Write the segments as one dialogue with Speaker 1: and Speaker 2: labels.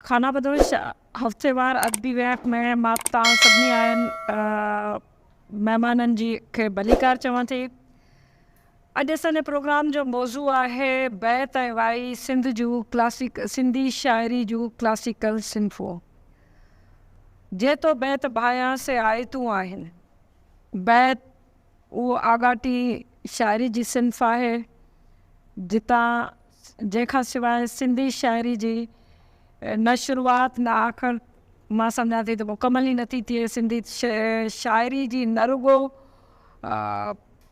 Speaker 1: खाना बदोश हफ़्तेवार अदबी वैक में मां तव्हां सभिनी आहिनि महिमाननि जी खे भलीकार चवां थी। अॼु असांजे प्रोग्राम जो मौज़ू आहे बैत ऐं वाई सिंध जूं सिंधी शाइरी जूं क्लासिकल सिंफ़ो। जे तो बैत भायां से आयतूं आहिनि। बैत उहो आगाटी शाइरी जी सिंफ़ आहे जंहिंखां सवाइ सिंधी शाइरी जी न शुरूआत न आख़िर मां सम्झां थी त मुकमल ई नथी थिए। सिंधी शाइरी जी न रुगो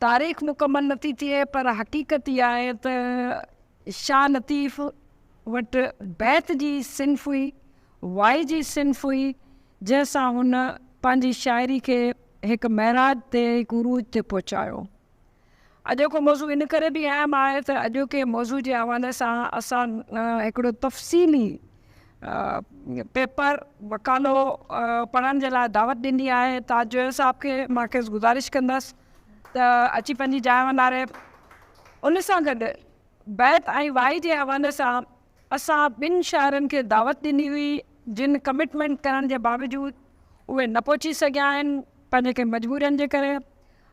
Speaker 1: तारीख़ मुकमल नथी थिए, पर हक़ीक़त इहा आहे त शाह लतीफ़ वटि बैत जी सिंफ़ हुई, वाई जी सिंफ़ हुई, जंहिंसां हुन पंहिंजी शाइरी खे हिकु महराज ते हिकु उरूज ते पहुचायो। अॼोको मौज़ू इन करे बि अहम आहे त अॼोके मौज़ू जे हवाले सां असां हिकिड़ो तफ़सीली पेपर मकालो पढ़ण जे लाइ दावत ॾिनी आहे। ताज साहब खे मां खेसि गुज़ारिश कंदसि त अची पंहिंजी जाइ वञारे। उन सां गॾु बैत ऐं वाई जे हवाले सां असां ॿिनि शाइरनि खे दावत ॾिनी हुई, जिन कमिटमेंट करण जे बावजूदि उहे न पहुची सघिया आहिनि पंहिंजे कंहिं मजबूरियुनि जे करे।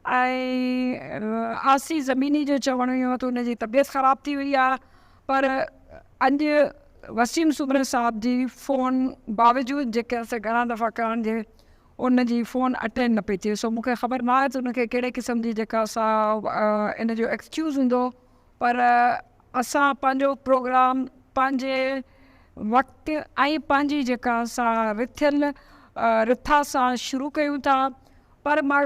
Speaker 1: ऐं आसी ज़मीनी जो चवणु हुयो त उनजी तबियत ख़राब थी वई आहे, पर अॼु वसीम सुब्र साहब जी फ़ोन बावजूदि जेके असां घणा दफ़ा करण जे उन जी फ़ोन अटेंड न पई थिए। सो मूंखे ख़बर न आहे त उनखे कहिड़े क़िस्म जी जेका असां इन जो एक्सक्यूज़ हूंदो, पर असां पंहिंजो प्रोग्राम पंहिंजे वक़्तु ऐं पंहिंजी जेका असां रिथा सां शुरू कयूं था। पर मां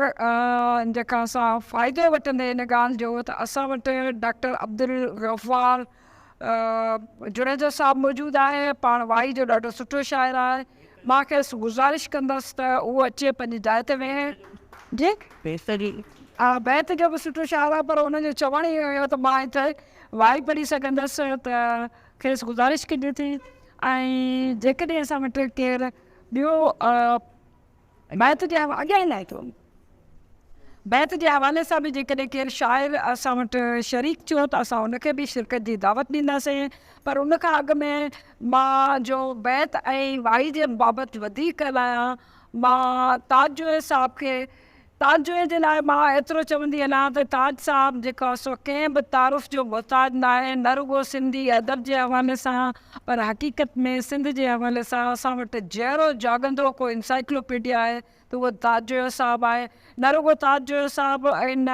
Speaker 1: जेका असां फ़ाइदो वठंदे इन ॻाल्हि जो त असां वटि डॉक्टर अब्दुल गफ़ार जुनेजा साहब मौजूदु आहे। पाण वाई जो ॾाढो सुठो शाइर आहे। मां खेसि गुज़ारिश कंदसि त उहो अचे पंहिंजी जाइ ते वेहे। जी बैत जो बि सुठो शाइर आहे, पर हुनजो चवणु ई हुयो त मां हिते वाई पढ़ी सघंदसि, त खेसि गुज़ारिश कॼी थी। ऐं जेकॾहिं असां वटि केरु ॿियो बैत जे अॻियां ई लाइ थो बैत जे हवाले सां बि जेकॾहिं केरु शाइर असां वटि शरीक थियो त असां उनखे बि शिरकत जी दावत ॾींदासीं। पर उन खां अॻु में मां जो बैत ऐं वाई जे बाबति वधीक ॻाल्हायां, मां ताज साहब खे ताज जे लाइ मां एतिरो चवंदी हलां त ताज साहब जेको सो कंहिं बि तारुफ़ जो मुहताज न आहे, न रुगो सिंधी अदब जे हवाले सां, पर हक़ीक़त में सिंध जे हवाले सां असां वटि जहिड़ो जाॻंदो को इंसाइक्लोपीडिया आहे त उहो ताज साहब आहे। न रुगो ताज साहब इन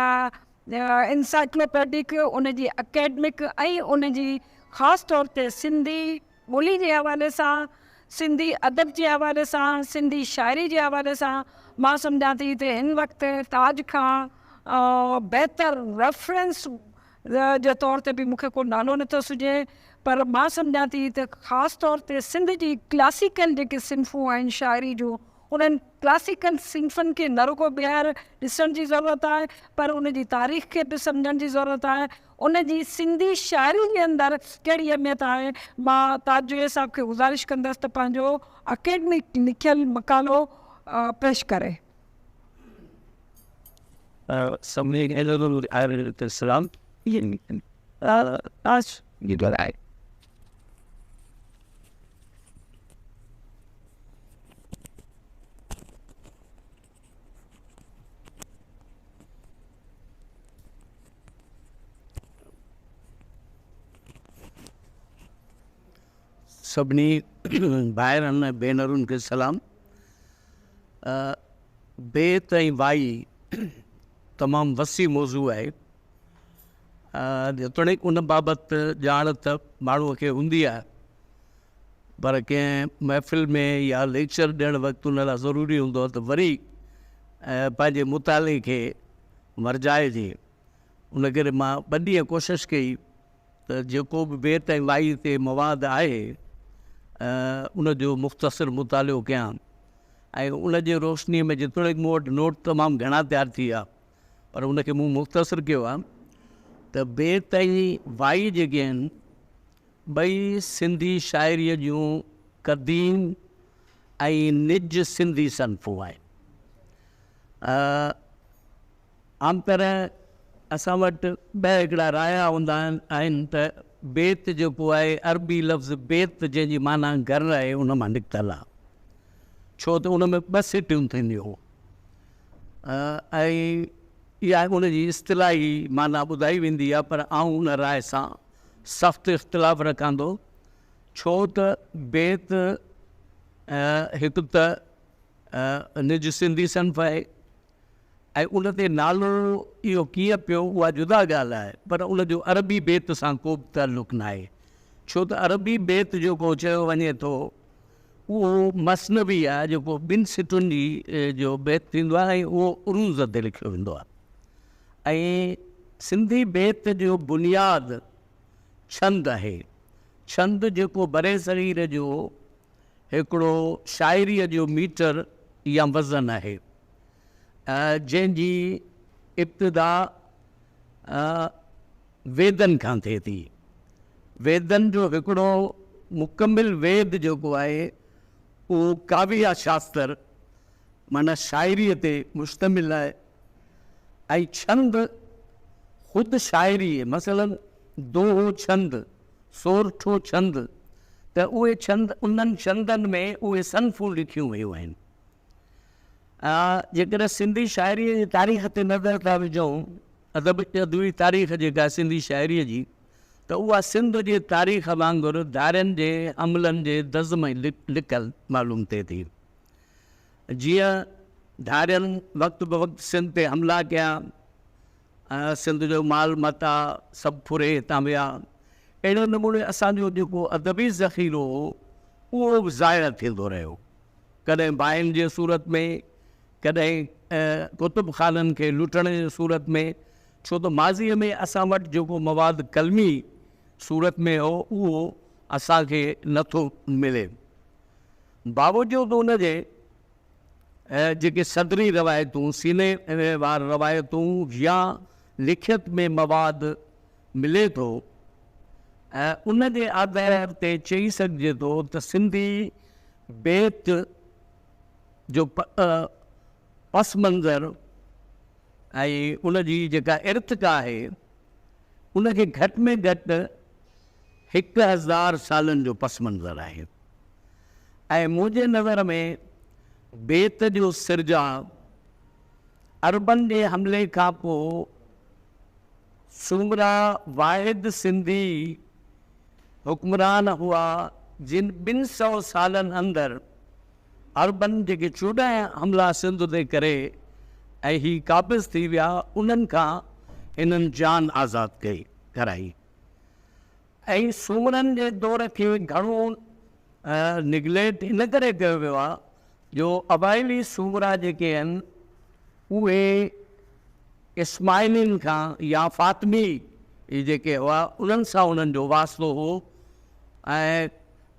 Speaker 1: इंसाइक्लोपीडिक उनजी अकेडमिक ऐं उनजी ख़ासि तौर ते सिंधी ॿोली जे हवाले सां, सिंधी अदब जे हवाले सां, सिंधी शाइरी जे हवाले सां मां सम्झां थी त हिन वक़्तु ताज खां बहितर रेफरेंस जे तौर ते बि मूंखे को नालो नथो सुझे। पर मां सम्झां थी त ख़ासि तौर ते सिंध जी क्लासिकल जेके सिंफ़ूं आहिनि शाइरी जूं, उन्हनि क्लासिकल सिंफ़नि खे न रुगो ॿीहर ॾिसण जी ज़रूरत आहे, पर उनजी तारीख़ खे बि सम्झण जी ज़रूरत आहे। उनजी सिंधी शाइरी जे अंदरि कहिड़ी अहमियत आहे। मां ताज साहब खे गुज़ारिश कंदसि त पंहिंजो अकेडमिक लिखियलु मकालो पेश करे।
Speaker 2: सभिनी भाइरनि ऐं भेनरुनि खे सलाम। बैत ऐं वाई तमामु वसी मौज़ू आहे। जेतोणीकि उन बाबति ॼाण त माण्हूअ खे हूंदी आहे, पर कंहिं महफ़िल में या लेक्चर ॾियणु वक़्तु उन लाइ ज़रूरी हूंदो आहे त वरी पंहिंजे मुताले खे वरजाइजे। उन करे मां 2 ॾींहं कोशिशि कई त जेको बि बैत ऐं वाई ते मवाद आहे उनजो मुख़्तसिर मुतालो कयां, ऐं उन जे रोशनीअ में जेतोणीकि मूं वटि नोट तमामु घणा तयारु थी विया, पर उनखे मूं मुख़्तसिर कयो आहे त बैत ऐं वाई जेके आहिनि ॿई सिंधी शाइरीअ जूं क़दीम ऐं निज सिंधी सनफ़ूं आहिनि। आम तरह असां वटि ॿ हिकिड़ा राया हूंदा आहिनि त बेत जेको आहे अरबी लफ़्ज़ बेत जंहिंजी माना घर आहे उन मां निकितल आहे, छो त उन में 2 सिटियूं थींदियूं। ऐं इहा उनजी इस्तिलाही माना ॿुधाई वेंदी आहे, पर आउं उन राय सां सख़्तु इख़्तिलाफ़ु रखां थो, छो त बेत हिकु त निज सिंधी सन्फ़ आहे ऐं उन ते नालो इहो कीअं पियो उहा जुदा ॻाल्हि आहे, पर उनजो अरबी बेत सां को बि ताल्लुक़ु न आहे, छो त अरबी बेत जेको चयो वञे थो उहो मसनवी आहे, जेको 2 सिटुनि जी जो बेत थींदो आहे ऐं उहो उरूज़ ते लिखियो वेंदो आहे। ऐं सिंधी बेत जो बुनियादु छंद आहे। छंद जेको बरे सरीर जो हिकिड़ो शाइरीअ जो मीटर या वज़न आहे, जंहिंजी इब्तिदा वेदनि खां थिए थी। वेदनि जो हिकिड़ो मुकमिल वेद जेको आहे उहो काव्य शास्त्र माना शाइरीअ ते मुश्तमिल आहे। ऐं छंद ख़ुदि शाइरी, मसलन दोहो छंद, सोरठो छंद, त उहे छंद उन्हनि छंदनि में उहे सनफ़ूं लिखियूं वियूं आहिनि। जेकॾहिं सिंधी शाइरीअ जी तारीख़ ते नज़र था विझूं, अदबी तारीख़ जेका सिंधी शाइरीअ जी, त उहा सिंध जे तारीख़ वांगुरु धारियुनि जे अमलनि जे दज़ में लिकल मालूम थिए थी। जीअं धारियुनि वक़्तु ब वक़्तु सिंध ते हमला कया, सिंध जो माल मता सभु फुरे हितां विया, अहिड़े नमूने असांजो जेको अदबी ज़ख़ीरो हो उहो बि ज़ाहिर थींदो रहियो, कॾहिं बाहिनि जे सूरत में, कॾहिं कुतुब ख़ाननि खे लुटण जे सूरत में, छो त माज़ीअ में असां वटि जेको मवाद कलमी सूरत में हो उहो असांखे नथो मिले। बावजूदि उनजे जेके सदरी रवायतूं, सीने वार रवायतूं या लिखित में मवाद मिले थो, उन जे आधार ते चई सघिजे थो त सिंधी बेत जो पस मंज़र ऐं उनजी जेका इर्तिका आहे उनखे घटि में घटि 1000 सालनि जो पस मंज़र आहे। ऐं मुंहिंजे नज़र में बेत जो सिरजा अरबनि जे हमले खां पोइ सूमरा वाहिद सिंधी हुक्मरान हुआ जिन 200 सालनि अंदरि अरबनि जेके 14 हमला सिंध ते करे ऐं ही क़ाबिज़ थी विया, उन्हनि खां हिननि जान आज़ादु कराई। ऐं सूमरनि जे दौर खे घणो निगलेक्ट इन करे कयो वियो आहे जो अवाइली सूमरा जेके आहिनि उहे इस्माइलिन खां या फ़ातिमी जेके हुआ उन्हनि सां उन्हनि जो वास्तो हो। ऐं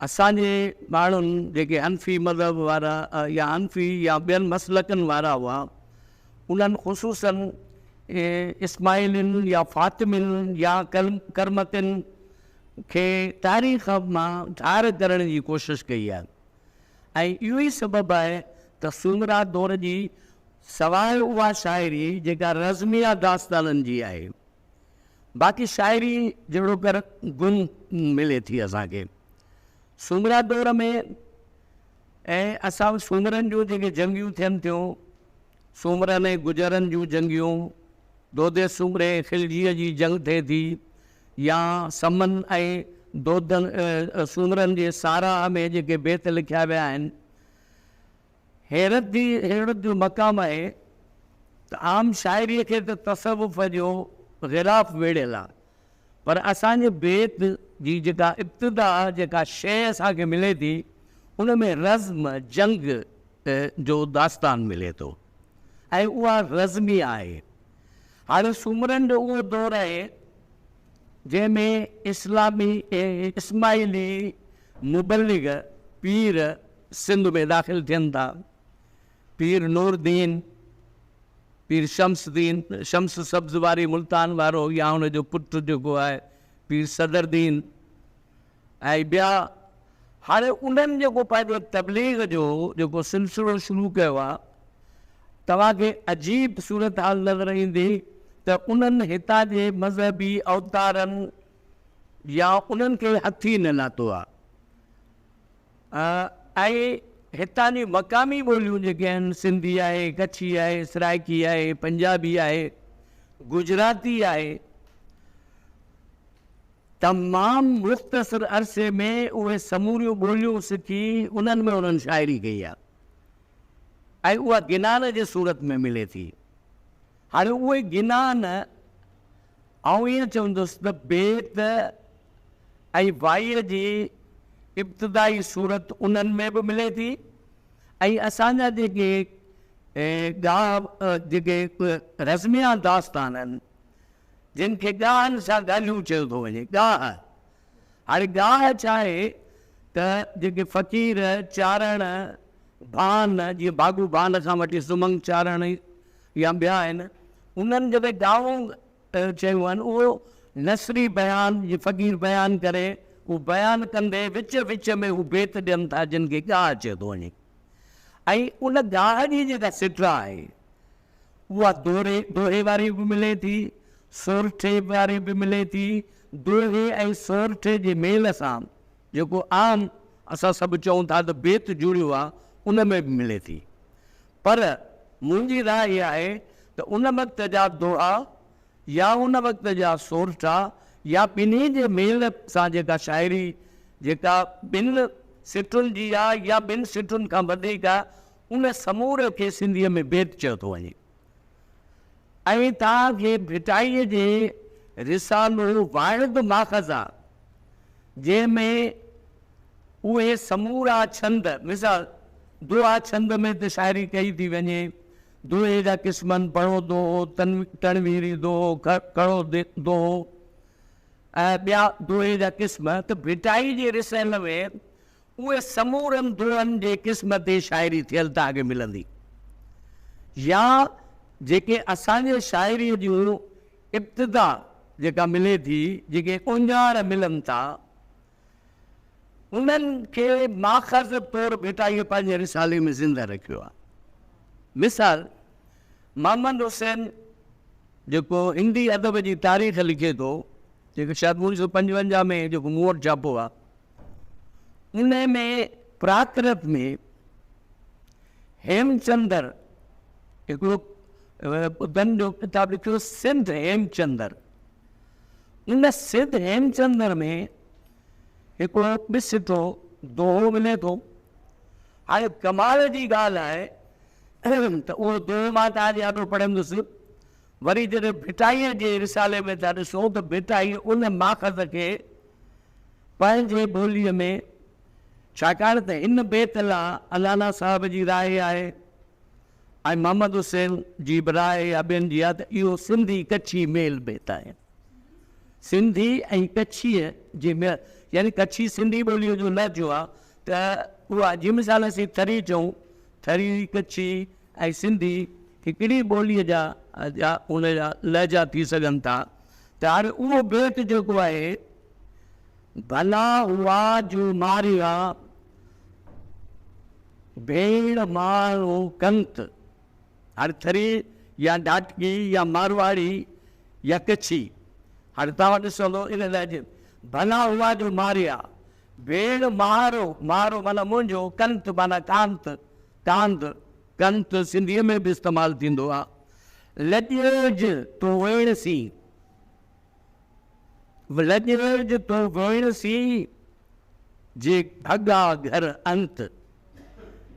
Speaker 2: असांजे माण्हुनि जेके हनफ़ी मज़हब वारा या हनफ़ी या ॿियनि मसलकनि वारा हुआ, उन्हनि ख़ुसूसन इस्माइलिन या फ़ातिमिन या करमतिन खे तारीख़ मां ठार करण जी कोशिशि कई आहे। ऐं इहो ई सबबु आहे त सूमरा दौर जी सवाइ उहा शाइरी जेका रज़मिया दास्ताननि जी आहे, बाक़ी शाइरी जहिड़ो कर गुन मिले थी असांखे सूमरा दौर में। ऐं असां सूमरनि जूं जेके जंगियूं थियनि थियूं, सूमरनि ऐं गुजरनि जूं जंगियूं, दोदे सूमरे खिलजीअ जी जंग थिए थी, या समन ऐं दोदनि सूमरनि जे साराह में जेके बेत लिखिया विया आहिनि। हैरत जो मक़ाम आहे त आम शाइरीअ खे त तसवुफ़ जो ग़िलाफ़ वेड़ियल आहे, पर असांजे बेत जी जेका इब्तिदा जेका शइ असांखे मिले थी उन में रज़्म जंग जो दास्तान मिले थो ऐं उहा रज़मी आहे। हाणे सूमरनि जो उहो दौरु आहे जंहिंमें इस्माइली मुबलिग पीर सिंध में दाख़िल थियनि था। पीर नूरदीन, पीर शम्स सब्ज़ वारी मुल्तान वारो, या हुनजो पुटु जेको आहे पीर सदरदीन ऐं ॿिया। हाणे उन्हनि जेको पंहिंजो तबलीग जो जेको सिलसिलो शुरू कयो आहे, तव्हांखे अजीब सूरत हाल नज़र ईंदी त उन्हनि हितां जे मज़हबी अवतारनि या उन्हनि खे हथी न लाथो आहे। ऐं हितां जी मक़ामी ॿोलियूं जेके आहिनि, सिंधी आहे, कच्छी आहे, सराइकी आहे, पंजाबी आहे, गुजराती आहे, तमामु मुख़्तसिर अरसे में उहे समूरियूं ॿोलियूं सिखी उन्हनि में उन्हनि शाइरी कई आहे ऐं उहा गिनान जे सूरत में मिले थी। हाणे उहे गिनान आउं ईअं चवंदुसि त बेत ऐं वाईअ जी इब्तिदाई सूरत उन्हनि में बि मिले थी ऐं असांजा जेके जेके रज़मिया दास्तान आहिनि जिन खे ॻाहनि सां ॻाल्हियूं चयो थो वञे, ॻाह। हाणे ॻाह छा आहे त जेके फ़क़ीर चारण भान, जीअं बागू भान खां वठी सुमंग चारण या ॿिया आहिनि, उन्हनि जॾहिं ॻाहूं चयूं आहिनि, उहो नसरी बयान जीअं फ़क़ीर बयानु करे उहो बयानु कंदे विच विच में हू बेत ॾियनि था जिन खे ॻाह चयो थो वञे। ऐं उन ॻाह जी जेका सिटरा आहे उहा दोहे वारी बि मिले थी, सोरठे वारी बि मिले थी। दोहे ऐं सोरठे जे मेल सां जेको आम असां सभु चऊं था त बेत जुड़ियो आहे, उन में बि मिले थी। पर मुंहिंजी राय इहा आहे त उन वक़्त जा दोहा या उन वक़्त जा सोरठा या ॿिन्ही जे मेल सां जेका शाइरी जेका ॿिनि सिटुनि जी आहे या ॿिनि सिटुनि खां वधीक आहे, उन समूरे खे सिंधीअ में बेत चयो थो वञे। ऐं तव्हांखे भिटाईअ जे रिसालो वाहिद माख़ज़ आहे जंहिंमें उहे समूरा छंद, मिसाल दुआ छंद में त शाइरी कई थी वञे, दुए जा क़िस्मनि पढ़ो दोहो, तनवीरी दोहो, कड़ो दोहो ऐं ॿिया दुए जा क़िस्म, त भिटाई जे रिसाल में उहे समूरनि दुअनि जे क़िस्म ते शाइरी थियल तव्हांखे मिलंदी। या जेके असांजे शाइरीअ जूं इब्तिदा जेका मिले थी, जेके उञाण मिलनि था, उन्हनि खे माख़ज़ तौरु भिटाईअ पंहिंजे रिसाले में ज़िंदा रखियो आहे। मिसाल मोहम्मद हुसैन जेको हिंदी अदब जी तारीख़ लिखे थो, जेको शायदि 1955 में जेको मूं वटि छापो आहे, उन में प्राकृत में हेमचंद्र हिकिड़ो ॿुधनि जो किताबु लिखियो, सिंध हेमचंद्र। उन सिंध हेमचंद्र में हिकिड़ो ॿि सुठो दोहो मिले थो। हाणे कमाल जी ॻाल्हि आहे त उहो दोहो मां तव्हांजे ॾाढो पढ़ंदुसि। वरी जॾहिं भिटाईअ जे रिसाले में था ॾिसो त भिटाई उन माख़ज़ खे पंहिंजे ॿोलीअ में, छाकाणि त हिन बेत लाइ अलाना साहिब जी राय आहे ऐं मोहम्मद हुसैन जी बि राय या ॿियनि जी आहे त इहो सिंधी कच्छी मेल बेत आहे। सिंधी ऐं कच्छीअ जे मेल, यानी कच्छी सिंधी ॿोलीअ जो लहजो आहे, त उहा जीअं मिसाल असीं थरी चऊं, थरी कच्छी ऐं सिंधी हिकिड़ी ॿोलीअ जा उन जा लहजा थी सघनि था। त हाणे उहो बेत जेको आहे, भला हुआ जो मारिया भेड़ मारो कंत, हाणे थरी या डाटकी या मारवाड़ी या कच्छी, हाणे तव्हां ॾिसंदो इन लहजे, भला हुआ जो मारिया भेड़ मारो, मारो माना मुंहिंजो, कंत माना कांत, कांत कंत सिंधीअ में बि इस्तेमालु थींदो आहे। लॼज तो वेणसी, लॼज तो वेणसी जे भॻा घर अंत,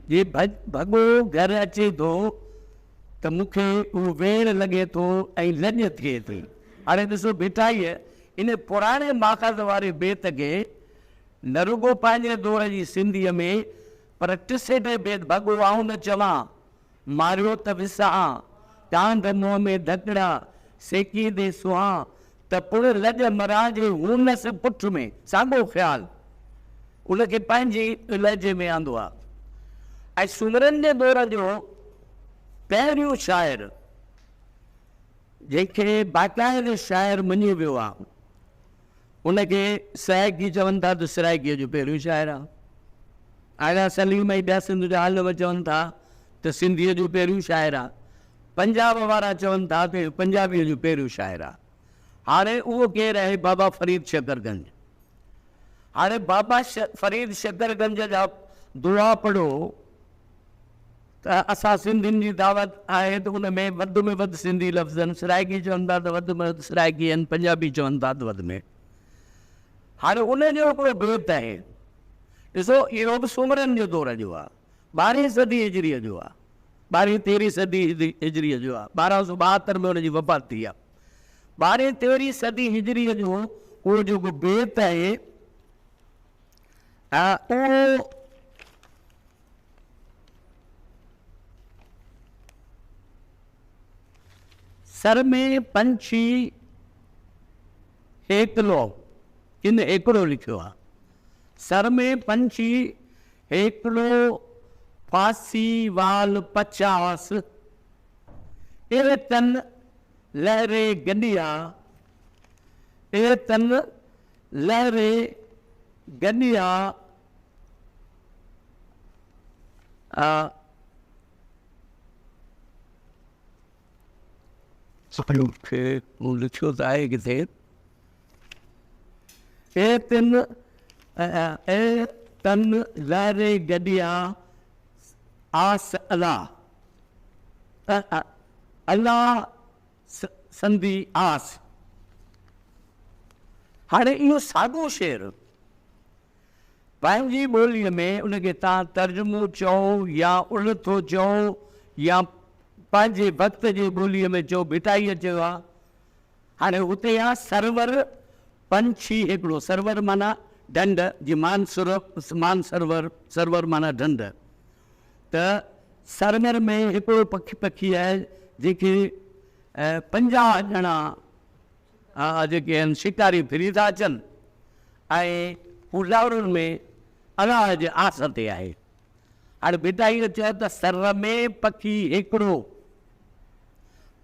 Speaker 2: जे भॻो घर अचे थो त मूंखे उहो वेण लॻे थो ऐं लॼ थिए थी। हाणे ॾिसो भिटाईअ इन पुराणे माख़ज़ वारे बेत खे न रुगो पंहिंजे दौर जी सिंधीअ में, पर टिसेटे बेत भॻो आऊं न चवां, मारियो त विसां, चांद मुंहं में धकड़ा सेकी दे सुहां, त पुण लॼ मरां जे हुनस पुठ में, साॻियो ख़्यालु उनखे पंहिंजी लहजे में आंदो आहे। ऐं सुमरनि जे दौर जो पहिरियों शाइर जंहिंखे बाक़ाइदे शाइर मञियो वियो आहे, उनखे सराइकी चवनि था, त सराइकीअ जो पहिरियों शाइर आहे। आला सलीम ऐं ॿिया सिंध जा आलम चवनि था त सिंधीअ जो पहिरियों शाइर आहे। पंजाब वारा चवनि था त पंजाबीअ जो पहिरियों शाइर आहे। हाणे उहो केरु आहे, बाबा फरीद शकरगंज। हाणे बाबा फरीद शकरगंज जा दुआ पढ़ो त असां सिंधियुनि जी दावत आहे त उन में वधि सिंधी लफ़्ज़ आहिनि, सराइकी चवनि था त वधि में वधि सराइकी आहिनि, पंजाबी चवनि था त वधि में। हाणे उन जो हिकिड़ो बेत आहे, ॾिसो इहो बि सुमरन जो दौर जो आहे, 12वीं सदी हिजरीअ जो आहे, 12वीं सदी हिजरीअ जो आहे, 1272 में हुनजी वफ़ात थी आहे। 12वीं सदी हिजरीअ जो उहो जेको बेत आहे उहो सर में पंछी हेकलो किन एकड़ो लिखियो आहे, सर में पंछी हेकड़ो फांसी वाल 50 ए तन लहरे गनिया, ए तन लहरे गनिया लिखियो त आहे किथे, ए तन लहरे गडिया आस अल्लाह, अल्लाह संधी आस। हाणे इहो साॻियो शेर पंहिंजी ॿोलीअ में उनखे तव्हां तर्जुमो चओ या उल्थो चओ या पंहिंजे वक़्त जे ॿोलीअ में चओ, भिटाईअ चयो आहे। हाणे हुते आहे सरवर पंछी हिकिड़ो, सरवर माना ढंढ, जीअं मानसरोवर, सरवर माना ढंढ। त सरवर में हिकिड़ो पखी आहे जेके 50 ॼणा जेके आहिनि शिकारी फिरी था अचनि ऐं हू लाहौरुनि में अलाह जे आस ते आहे। हाणे भिटाईअ चयो त सर में पखी हिकिड़ो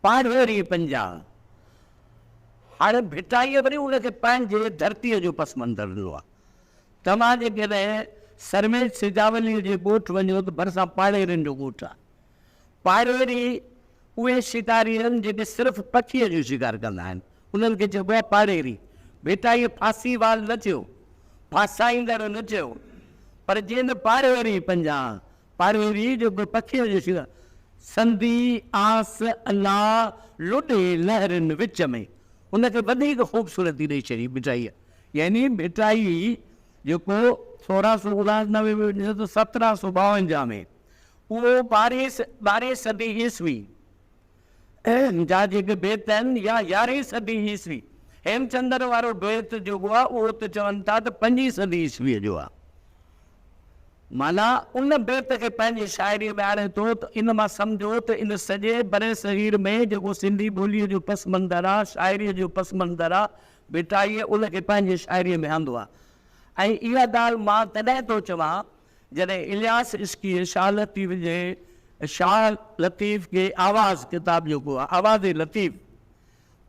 Speaker 2: पाड़वेरी 50। हाणे भिटाईअ वरी उनखे पंहिंजे धरतीअ जो पस मंज़र ॾिनो आहे। तव्हां जेकॾहिं सरमेज सिजावलीअ जे ॻोठ वञो त भरिसां पाड़ेरियुनि जो ॻोठ आहे। पाड़वेरी उहे शिकारी आहिनि जेके सिर्फ़ु पखीअ जो शिकार कंदा आहिनि, उन्हनि खे चइबो आहे पाड़ेरी। भिटाईअ फांसी वाल न चयो, फासाईंदड़ न चयो, पर जीअं त पाड़वेरी 50, पाड़वेरी जेको पखीअ जो शिकार, संधी आस अल्लाह लुॾे लहरनि विच में, उनखे वधीक ख़ूबसूरती ॾेई छॾी भिटाईअ। यानी भिटाई जेको 1699 में 1752 में उहो 12वीं सदी ईस्वी जा जेके बेत आहिनि या 11वीं सदी ईस्वी, हेमचंद्र वारो बेत जेको आहे उहो त चवनि था त 5वीं सदी ईस्वीअ जो आहे। माना उन बेत खे पंहिंजी शाइरीअ में आणे थो त इन मां सम्झो त इन सॼे बरे सगीर में जेको सिंधी ॿोलीअ जो पस मंज़र आहे, शाइरीअ जो पस मंज़र आहे, भिटाईअ उनखे पंहिंजी शाइरीअ में आंदो आहे। ऐं इहा ॻाल्हि मां तॾहिं थो चवां जॾहिं इलियास इश्क़ी शाह लतीफ़ खे आवाज़ किताब जेको आहे, आवाज़ लतीफ़,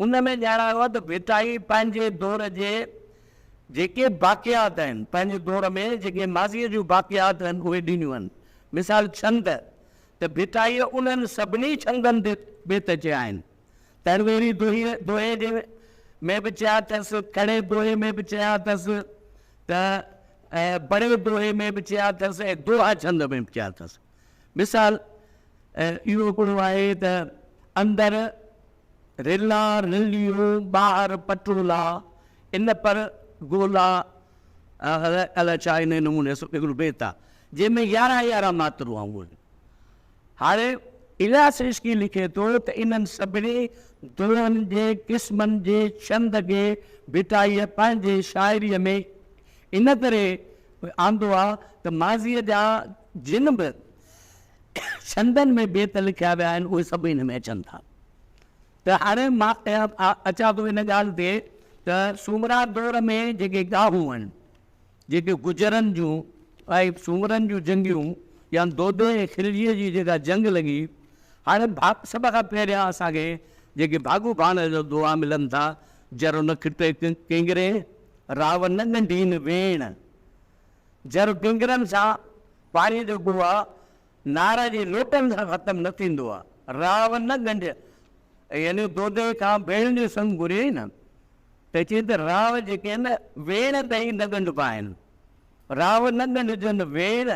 Speaker 2: उन में ॼाणायो आहे त भिटाई पंहिंजे दौर जे जेके बाक़ियात आहिनि, पंहिंजे दौर में जेके माज़ीअ जूं बाक़ियात आहिनि उहे ॾिनियूं आहिनि। मिसाल छंद, त भिटाईअ उन्हनि सभिनी छंदनि ते बेत चया आहिनि। तरवेरी दोहे जे में बि चया अथसि, खड़े दोहे में बि चया अथसि, त बड़े दोहे में बि चया अथसि, ऐं दोहा छंद में बि चया अथसि। मिसाल इहो हिकिड़ो आहे त अंदरि रिला रिलियूं ॿाहिरि पटोला इन पर गोला, अलाए छा इन नमूने हिकिड़ो बेत आहे जंहिंमें 11 मातरूं आहे उहे। हाणे इलियास इश्क़ी लिखे थो त इन्हनि सभिनी दुरनि जे क़िस्मनि जे छंद खे भिटाईअ पंहिंजे शाइरीअ में इन करे आंदो आहे त माज़ीअ जा जिन बि छंदनि में बेत लिखिया विया आहिनि उहे सभु हिन में अचनि था। त हाणे मां अचां थो इन ॻाल्हि ते त सूमरा दौर में जेके गाहूं आहिनि, जेके गुजरनि जूं ऐं सूमरनि जूं जंगियूं या दोदे ऐं खिलजीअ जी जेका जंग लॻी, हाणे सभ खां पहिरियां असांखे जेके भागू भाण जो दुआ मिलनि था, जर न खिटे किंगरे राव न ॻंढी न वेण, जर किंगरनि सां पाणीअ जो गुआ नार जे लोटनि सां ख़तमु न थींदो आहे। राव न ॻंढ यानी दोदे खां भेण जो संग घुरे न, त चई त राव जेके आहिनि वेण ताईं न ॻंढिबा आहिनि, राव न ॻंढिजनि, वेण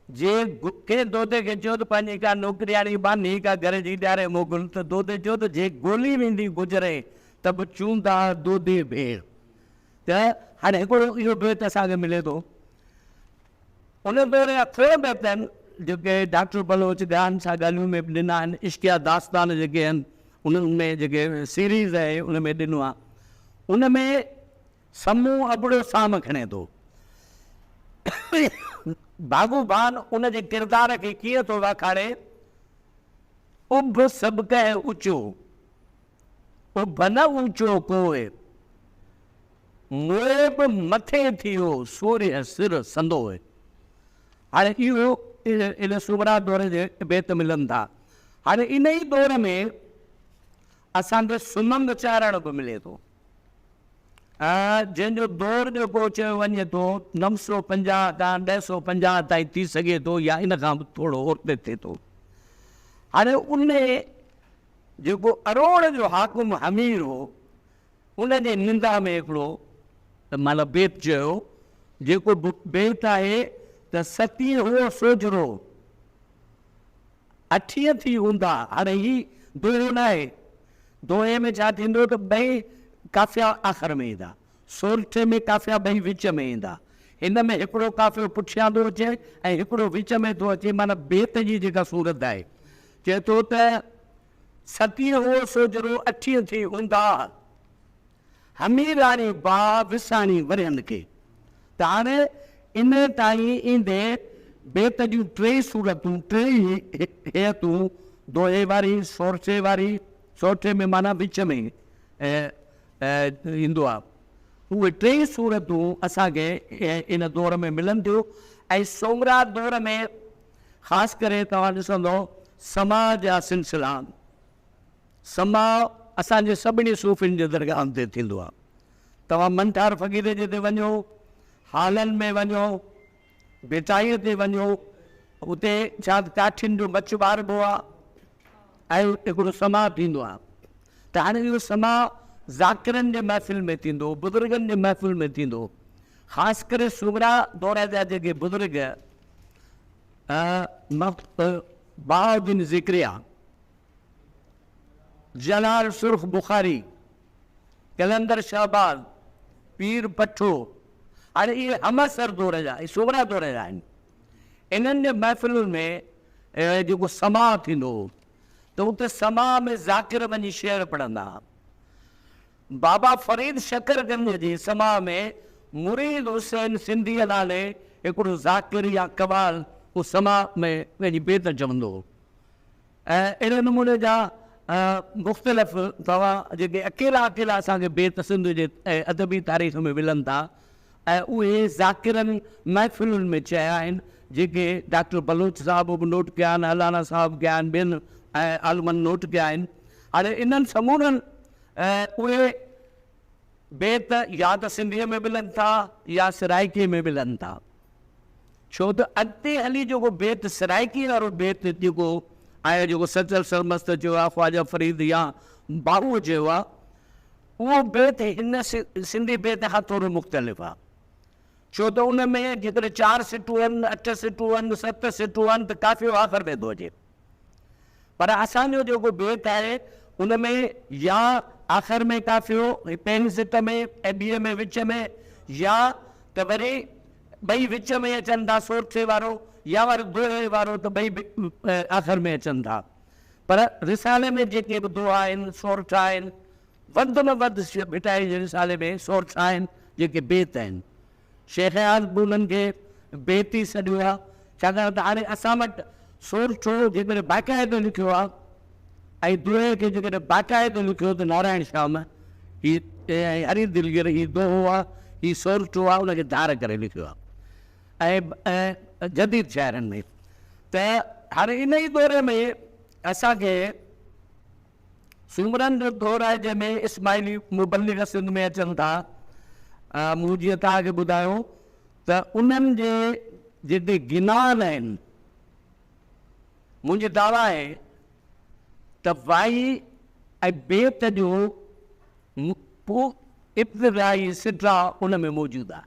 Speaker 2: जे कंहिं दोते खे चयो त पंहिंजी का नौकिरियाणी बानी का घर जी ॾियारे मोकिल, त दोते चयो त जे गोली वेंदी गुज़रे त बि चूंदा दोदे भेण। त हाणे हिकिड़ो इहो बेत असांखे मिले थो। उन दौरे जा टे बेत आहिनि जेके डॉक्टर बलोच ध्यान सां ॻाल्हियूं में बि ॾिना आहिनि। इश्किया दास्तान जेके आहिनि उन्हनि में जेके सीरीज़ आहे उन में ॾिनो आहे। उन में समूह अबड़ो साम खणे थो। बागूबान उन जे किरदार खे कीअं थो वाखारे, उभ सभु कंहिं ऊचो, उभ न ऊचो कोए, मोए बि मथे थियो सूर्य सिर संदोए। हाणे इहो इन सुमरा दौर जे बेत मिलनि था। हाणे इन ई दौर में असांखे सुमंग चारण बि मिले थो, जंहिंजो दौर जेको चयो वञे थो 950 खां 1050 ताईं थी सघे थो, या इन खां बि थोरो उते थिए थो। हाणे उन जेको अरोड़ जो हाकुम हमीर हो, उन जे निंदा में हिकिड़ो माना बेत चयो, जेको बेत आहे त सतीं हो सोजरो 80 थी हूंदा। हाणे ही दोहो न आहे, दोहे में छा थींदो त ॿई काफ़िया आख़िर में ईंदा, सोरठे में काफ़िया ॿई विच में ईंदा। हिन में हिकिड़ो काफ़ियो पुठियां थो अचे ऐं हिकिड़ो विच में थो अचे, माना बेत जी जेका सूरत आहे। चए थो त सतीं हो सोजरो 80 थी हूंदा, हमीराणी बा विसाणी वरियनि खे। त हाणे इन ताईं ईंदे बेत जूं टे सूरतूं, टे हेतूं, दोहे वारी, सोरठे वारी, सोरठे में माना विच में ईंदो आहे। उहे टे सूरतूं असांखे इन दौर में मिलनि थियूं। ऐं सोमरा दौर में ख़ासि करे तव्हां ॾिसंदो समाज जा सिलसिला, समा असांजे सभिनी सूफ़ियुनि जे दरगाहनि ते थींदो आहे। तव्हां मंठार फ़क़ीर जे ते वञो, हालनि में वञो, बेटाईअ ते वञो, उते छा काठियुनि जो मछ ॿारिबो आहे ऐं हिकिड़ो समा थींदो आहे। त हाणे इहो समा ज़ाकिरनि जे महफ़िल में थींदो, बुज़ुर्गनि जे महफ़िल में थींदो। ख़ासि करे सुमरा दौर जा जेके बुज़ुर्ग बहाउद्दीन ज़िक्रिया, जलाल सुर्ख बुखारी, कलंदर शहबाज, पीर पठो, हाणे इहे हमसर दौर जा, इहे सुमरा दौर जा आहिनि। इन्हनि जे महफ़िलुनि में जेको समा थींदो त उते समा में ज़ाकिर वञी शेर पढ़ंदा। बाबा फरीद शकरगंज जी समा में मुरीद हुसैन सिंधीअ नाले हिकिड़ो ज़ाकिर या कवाल उहो समा में पंहिंजी बेत चवंदो हो। ऐं अहिड़े नमूने जा मुख़्तलिफ़ तव्हां जेके अकेला अकेला असांखे बेत सिंध जे अदबी तारीख़ में मिलनि था, ऐं उहे ज़ाकिरनि महफ़िलुनि में चया आहिनि, जेके डॉक्टर बलोच साहिब बि नोट कया आहिनि, अलाना साहिब कया आहिनि, ॿियनि ऐं आलमनि नोट कया आहिनि। हाणे इन्हनि समूरनि उहे बेत या त सिंधीअ में मिलनि था या सराइकीअ में मिलनि था। छो त अॻिते हली जेको बेत सराइकी वारो बेत जेको आहे, जेको सचल सरमस्त चयो आहे, ख्वाजा फरीद या बाबूअ चयो आहे, उहो बेत हिन सिंधी बेत खां थोरो मुख़्तलिफ़ आहे। छो त उन में जेकॾहिं 4 सिटूं आहिनि, 8 सिटूं आहिनि, 7 सिटूं आहिनि, त काफ़ियो आख़िर में थो अचे। पर असांजो जेको बेत आहे उन में या आख़िर में काफ़ियो पहिरीं सिट में ऐं ॿिए में विच में, या त वरी ॿई विच में अचनि था, सोरठे वारो या वरी दोहे वारो, त ॿई आख़िर में अचनि था। पर रिसाले में जेके बि दोहा आहिनि, सोरठा आहिनि, वधि में वधि भिटाई जे रिसाले में सोरठा आहिनि जेके बेत आहिनि। शेख आज़ बि उन्हनि खे बेत ई सॾियो आहे, छाकाणि त हाणे असां वटि सोरठो जेकॾहिं बाक़ाइदो लिखियो आहे ऐं दोहे खे जेकॾहिं बाक़ाइदो लिखियो त नारायण श्याम, हीअ हरी दिलगिर, हीअ दोहो आहे, हीअ सोरठो आहे, उनखे धार करे लिखियो आहे ऐं जदीद शाइरनि में। त हाणे इन ई दौरे में असांखे सुमरनि जो दौर आहे जंहिंमें इस्माइली मुबल्लिग सिंध में अचनि था। मूं जीअं तव्हांखे ॿुधायो त उन्हनि जे जेके गिनान आहिनि, मुंहिंजी दावा आहे त वाई ऐं बेत जो इब्तिदाई सिटरा उन में मौजूदु आहे।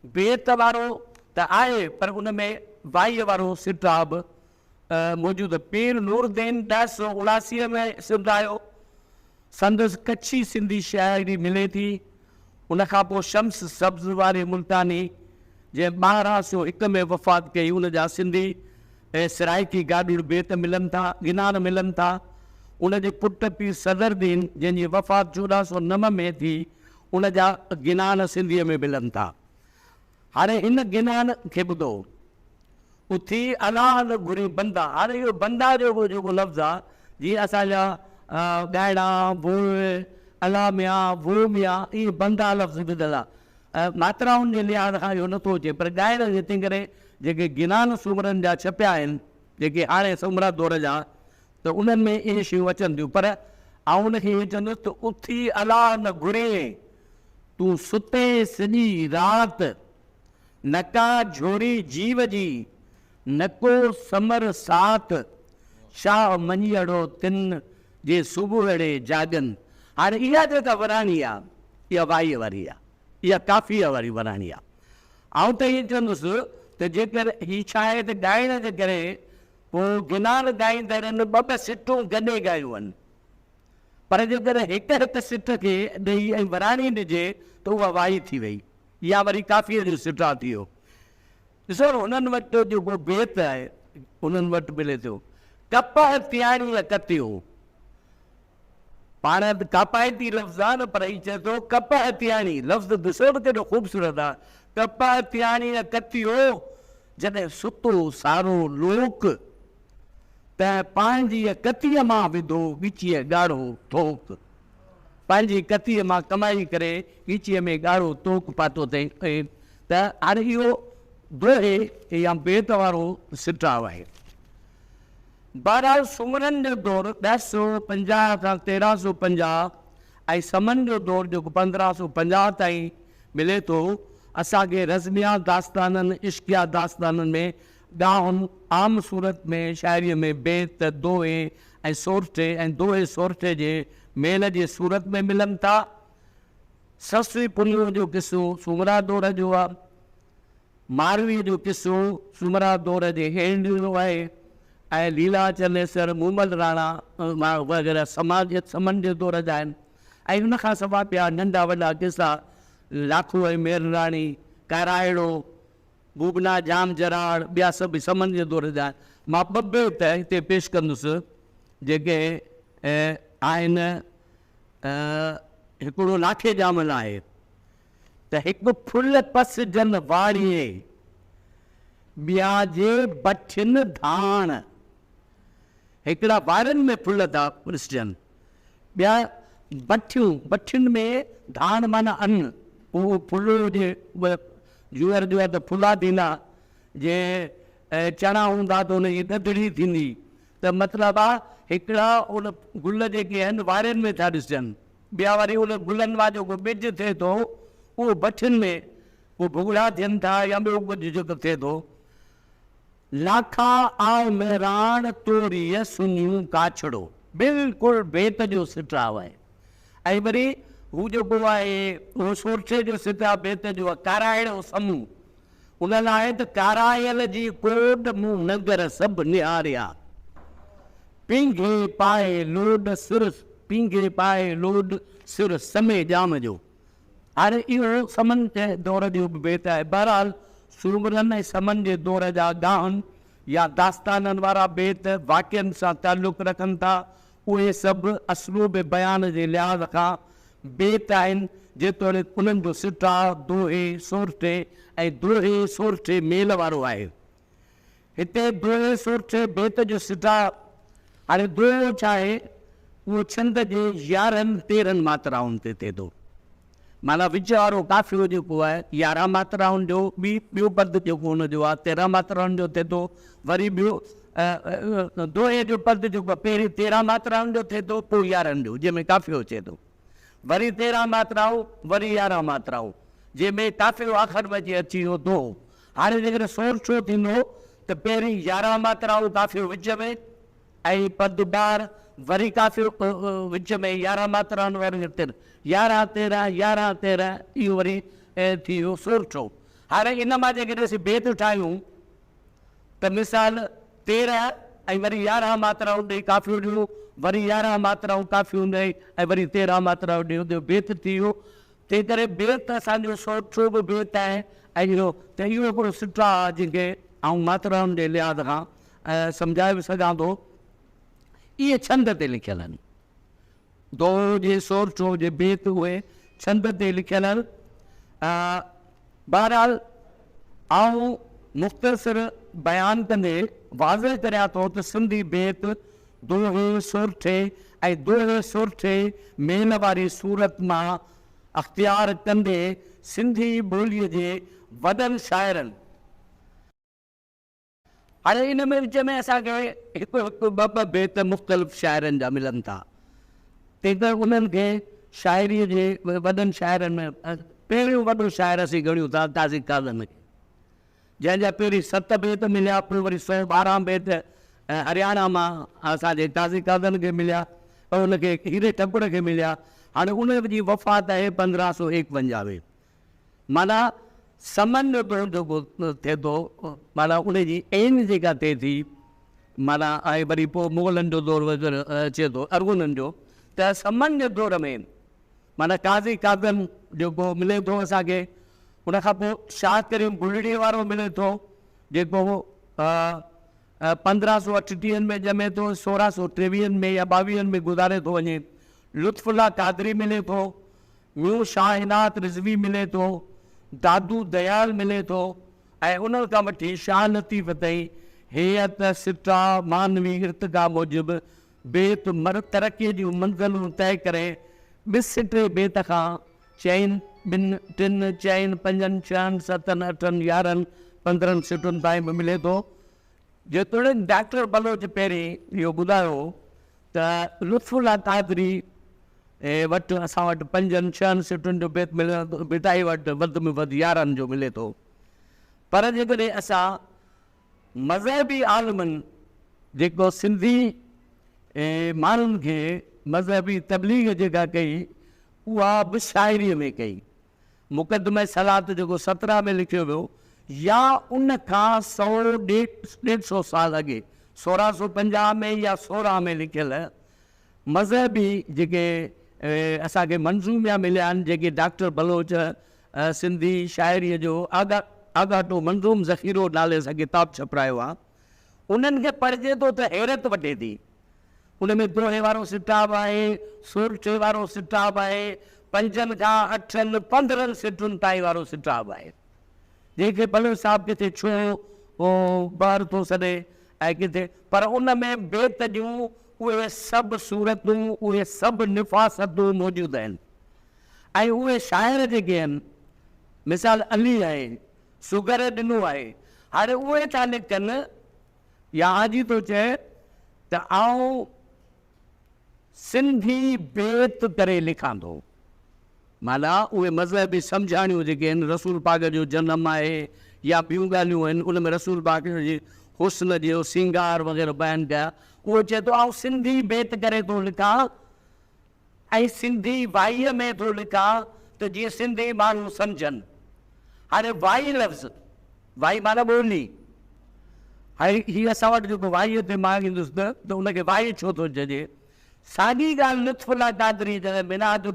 Speaker 2: बेत वारो त आहे पर उन में वाईअ वारो सिटरा बि मौजूदु आहे। पीर नूरदीन 1979 में सिमरायो, संदसि कच्छी सिंधी शाइरी मिले थी। उन खां पोइ शम्स सब्ज़ वारे मुल्तानी जंहिं 1201 में वफ़ात कई, उन जा सिंधी ऐं सिराइकी गाॾुड़ बेत मिलनि था, गिनान मिलनि था। उनजे पुटु पीर सदरदीन जंहिंजी वफ़ात 1409 में थी, उन जा गिनान सिंधीअ में मिलनि था। हाणे हिन गिनान खे ॿुधो, उथी अलाह न घुरी बंदा। हाणे इहो बंदा जो जेको लफ़्ज़ आहे, जीअं असांजा ॻाइणा बोल अला मिया वो मिया, इहे बंदा लफ़्ज़ ॿुधल आहे। मात्राउनि जे लिहाज़ खां इहो नथो अचे, पर ॻाइण जे तंहिं करे जेके गिनान सूमरनि जा छपिया आहिनि, जेके हाणे सूमरा दौर जा, त उन्हनि में इहे शयूं अचनि थियूं। पर आउं उनखे इहे चवंदुसि त उथी अलाह न घुरे, तूं सुते सॼी राति, नका झोरी जीव जी, नको समर साथ, शाह मञियड़ो तिन जे सुबुहड़े जाॻनि। हाणे इहा जेका वराणी आहे, इहा वाईअ वारी आहे, इहा काफ़ीअ वारी वराणी आहे। आउं त इहे चवंदुसि त जेकर हीअ छा आहे त ॻाइण जे करे पोइ गिनान ॻाईंदड़ ॿ सिटूं गॾे ॻायूं आहिनि, पर जेकर हिक सिट खे ॾेई ऐं वराणी ॾिजे त उहा वाई थी वई, इहा वरी काफ़ीअ जो सिटा थी वियो। ॾिसो हुननि वटि जेको बेत आहे, उन्हनि वटि मिले थो कप तियाणी कतियो। पाण कापायती लफ़्ज़ आहे न, पर हीअ चए थो कप तियाणी। लफ़्ज़ ॾिसो न केॾो ख़ूबसूरत आहे, कप तियाणी कतियो। जॾहिं सुतो सारो लोक, त पंहिंजी कतीअ मां विधो ॻिचीअ ॻाढ़ो थोक। पंहिंजी कतीअ मां कमाई करे ॻिचीअ में ॻाढ़ो तोक पातो अथई। त हाणे इहो दोहे या बेत वारो सिटाव आहे। बहरहाल सुमरनि जो दौरु 1050 खां 1350 ऐं समन जो दौरु जेको 1550 ताईं मिले थो, असांखे रज़मिया दास्ताननि, इश्किया दास्ताननि में ॻाहुनि आम सूरत में शाइरीअ में बेत, दोहे ऐं सोरठे ऐं दोहे सोरठे जे मेल जे सूरत में मिलनि था। ससुई पुलियो जो किस्सो सुमरा दौर जो आहे। मारवीअ जो किस्सो सुमरा दौर जे हेंड जो आहे। ऐं लीला चनेसर, मूमल राणा वग़ैरह समन जे दौर जा आहिनि। ऐं हुन खां सवाइ ॿिया नंढा वॾा किस्सा लाखू ऐं मेरराणी, काराइड़ो, बूबना जाम जराड़, ॿिया सभु समन जे दौर जा आहिनि। मां ॿ बेत हिते पेश कंदुसि जेके आहिनि। हिकिड़ो लाखे जामल आहे त हिकु फुल पस जन वाड़ीअ, ॿिया जे बठिन धाण। हिकिड़ा वारनि में फुल था ॾिसजनि, ॿिया बठियुनि में धाण माना अन्न। उहो फुल हुजे, जूअर जो आहे त फुला थींदा, जे चणा हूंदा त उनजी ॾधड़ी थींदी। त मतिलबु आहे हिकिड़ा उन गुल जेके आहिनि वारनि में था ॾिसजनि, ॿिया वरी उन गुलनि मां जेको ॿिज थिए थो उहो बठियुनि में, उहो भुॻड़ा थियनि था या ॿियो कुझु जेको थिए थो। लाखा आव मेराण तोरीअ सुनियूं काछड़ो, बिल्कुलु बेत जो सिटाव आहे। ऐं वरी हू जेको आहे उहो सोरठे जो सिटा बेत जो आहे। काराइड़ो समूह, उन लाइ त कारायल जी कोड मूं नगर सभु निहारिया, पिंघे पाए लोड सिर, पिंघे पाए लोड सिर समय जाम जो। हाणे इहो समन जे दौर जो बि बेत आहे। बहरहाल सूमरनि ऐं समन जे दौर जा ॻाहुनि या दास्ताननि वारा बेत वाक्यनि सां तालुक़ु रखनि था। उहे सभु असलूब बयान जे लिहाज़ खां बेत आहिनि, जेतोणीकि उन्हनि जो सिटा दोहे सोरठे ऐं दोहे सोरठे मेल वारो आहे। हिते दोहे सोरठे बेत जो सिटा। हाणे दोहो छा आहे, उहो छंद जे 11-13 मात्राउनि ते थिए थो। माना विच वारो काफ़ियो जेको आहे 11 मात्राउनि जो, ॿियो पद जेको हुनजो आहे 13 मात्राउनि जो थिए थो। वरी ॿियो दोहे जो पद जेको आहे पहिरीं 13 मात्राउनि जो थिए थो, पोइ 11 जो, जंहिंमें काफ़ियो अचे थो। वरी 13 मात्राऊं, वरी 11 मात्राऊं, जंहिंमें काफ़ियो आख़िर में अची वियो दो। हाणे जेकर सोरठो थींदो त पहिरीं 11 मात्राऊं काफ़ियो विच में, ऐं पद ॿार, वरी काफ़ी विच में 11 मात्राउनि वारियूं 11 13 इहो वरी थी वियो सोरठो। हाणे इन मां जेकॾहिं असीं बेत ठाहियूं त मिसाल 13 ऐं वरी 11 मात्राऊं ॾेई काफ़ियूं ॾियूं, वरी 11 मात्राऊं काफ़ियूं ॾेई ऐं वरी 13 मात्राऊं ॾियूं त बेत थी वियो। तंहिं करे बेत असांजो सोरठो बि बेत आहे ऐं इहो त इहो हिकिड़ो सुठो आहे जंहिंखे आउं मात्राउनि जे लिहाज़ खां सम्झाए बि सघां थो। इहे छंद ते लिखियल आहिनि, दो जे सोरठो जे बेत उहे छंद ते लिखियल आहिनि। बहरहाल आउं मुख़्तसिर बयानु कंदे वाज़े करियां थो त सिंधी बेत दोहे सोरठे ऐं दोहे सोरठे मेल वारी सूरत मां अख़्तियार कंदे सिंधी ॿोलीअ जे वॾनि शाइरनि। हाणे इन में विच में असांखे हिकु हिकु ॿ बेत मुख़्तलिफ़ शाइरनि जा मिलनि था, तंहिं करे उन्हनि खे शाइरीअ जे वॾनि शाइरनि में पहिरियों वॾो शाइर असीं ॻणियूं था ताज़ी काज़न खे, जंहिंजा पहिरीं 7 बेत मिलिया, पोइ वरी 112 बेत हरियाणा मां असांजे ताज़ी काज़न खे मिलिया, और उनखे हीरे टकड़ खे मिलिया। हाणे उन जी वफ़ात आहे 1551 माना समन जेको थिए थो, माना उन जी एन जेका थिए थी, माना ऐं वरी पोइ मुग़लनि जो दौरु वग़ैरह अचे थो अरगुननि जो, त समन जे दौर में माना काज़ी काज़न जेको मिले थो असांखे, उनखां पोइ शाह करीम बुलड़ी वारो मिले थो जेको 1538 में ॼमे थो, 1623 में या 22 में गुज़ारे थो वञे। लुत्फुल्ला कादरी मिले थो, न्यू शाहिनात रिज़वी मिले थो, दादू दयाल मिले थो, ऐं उन खां वठी शाह लतीफ़ ताईं हेयत सिटा मानवी इर्तिका मूजिबि बेत मर तरक़ीअ जूं मंज़िलूं तय करे 2 बेत खां 4 2 3 4 5 6 7 8 11 15 सिटुनि ताईं बि मिले थो। जेतोणीकि डॉक्टर बलोच पहिरीं इहो ॿुधायो त लुत्फुल्ला कादरी वटि असां वटि 5 6 सिटुनि जो बेत मिले थो, बिटाई वटि वधि में वधि 11 जो मिले थो। पर जेकॾहिं असां मज़हबी आलमनि जेको सिंधी माण्हुनि खे मज़हबी तबलीग जेका कई, उहा बि शाइरीअ में कई। मुक़दमे सलात जेको 17 में लिखियो वियो, या उन खां 100-150 साल अॻे 1650 में या 16 में लिखियल मज़हबी जेके असांखे मंज़ूमिया मिलिया आहिनि, जेके डॉक्टर बलोच सिंधी शाइरीअ जो आगाटो मंज़ूम ज़ख़ीरो नाले सां किताबु छपरायो आहे, उन्हनि खे पढ़िजे थो त हैरत वठे थी। उन में दोहे वारो सिटाब आहे, सोरठे वारो सिटाब आहे, 5 खां 8 15 सिटुनि ताईं वारो सिटाब आहे, जंहिंखे भले साहिबु किथे छो ॿार थो सॾे ऐं किथे, पर उन में बेत जूं उहे सभु सूरतूं, उहे सभु निफ़ासतूं मौजूदु आहिनि। ऐं उहे शाइर जेके आहिनि, मिसाल अली आहे, सुगर ॾिनो आहे, हाणे उहे था लिखनि या हाजी थो चए त आउं सिंधी बेत करे लिखां थो, माना उहे मज़हबी सम्झाणियूं जेके आहिनि, रसूल पाक जो जनमु आहे या ॿियूं ॻाल्हियूं आहिनि, उन में रसूल पाक जी हुस्न जो सिंगार वग़ैरह बयानु कया, उहो चए थो आउं सिंधी बेत करे थो लिखां ऐं सिंधी वाईअ में थो लिखां त जीअं सिंधी माण्हू सम्झनि। हाणे वाई लफ़्ज़, वाई माना ॿोली, हाणे हीअ असां वटि जेको वाईअ ते मां ईंदुसि त उनखे वाई छो थो चइजे। साॻी ॻाल्हि लुत्फुल्ला कादरी जॾहिं बिना जो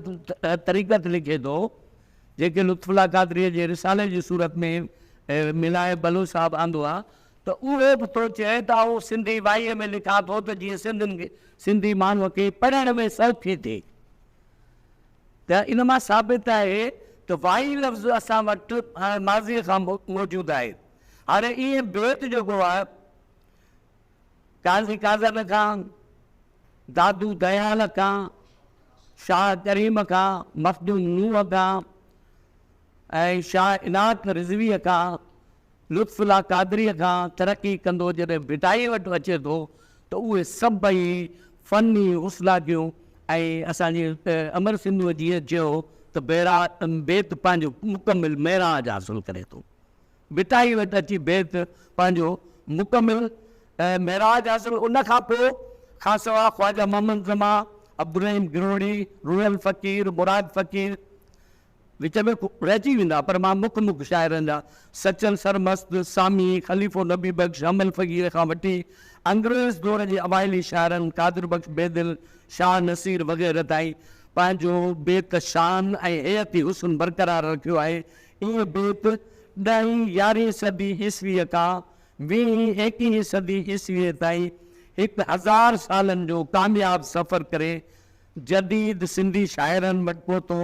Speaker 2: तरीक़त लिखे थो, जेके लुत्फुल्ला कादरीअ जे रिसाले जी सूरत में मिलाए बलो साहिबु आंदो आहे, त उहे बि थो चए त आउं सिंधी वाईअ में लिखां थो त जीअं सिंधियुनि खे, सिंधी माण्हूअ खे पढ़ण में सौखी थिए। त इन मां साबित आहे त वाई लफ़्ज़ असां वटि माज़ीअ खां मौजूदु आहे। हाणे इहे बेत जेको आहे, काज़ी काज़न खां, दादू दयाल खां, शाह करीम खां, मखदूम नूह खां ऐं शाह इनात रिज़वीअ खां, लुत्फुल्ला कादरीअ खां तरक़ी कंदो जॾहिं बिटाई वटि अचे थो त उहे सभई फ़नी हुस्लाकियूं ऐं असांजी अमर सिंधूअ जीअं चयो त बेत पंहिंजो मुकमिल मेराज हासिलु करे थो, बिटाई वटि अची बेत पंहिंजो मुकमिल मेराज हासिलु। उन खां पोइ खां सवाइ ख्वाजा मोहम्मद ज़मा, अब्दुल रहीम गिरोड़ी, रूयल फ़कीर, मुराद फ़कीर, विच में रहिजी वेंदा, पर मां मुख शाइरनि जा सचन सरमस्त, सामी, ख़लीफ़ो नबी बख़्श, अमल फ़कीर खां वठी अंग्रेज़ दौर जे अवाइली शाइरनि कादिर बख़्श बेदिल, शाह नसीर वग़ैरह ताईं पंहिंजो बेत शान ऐं हयती हुस्न बरक़रार रखियो आहे। इहे बेत 10वीं 11वीं सदी ईस्वीअ खां 20वीं 21वीं सदी ईस्वीअ ताईं 1000 सालनि जो कामयाब सफ़र करे जदीद सिंधी शाइरनि वटि पहुतो,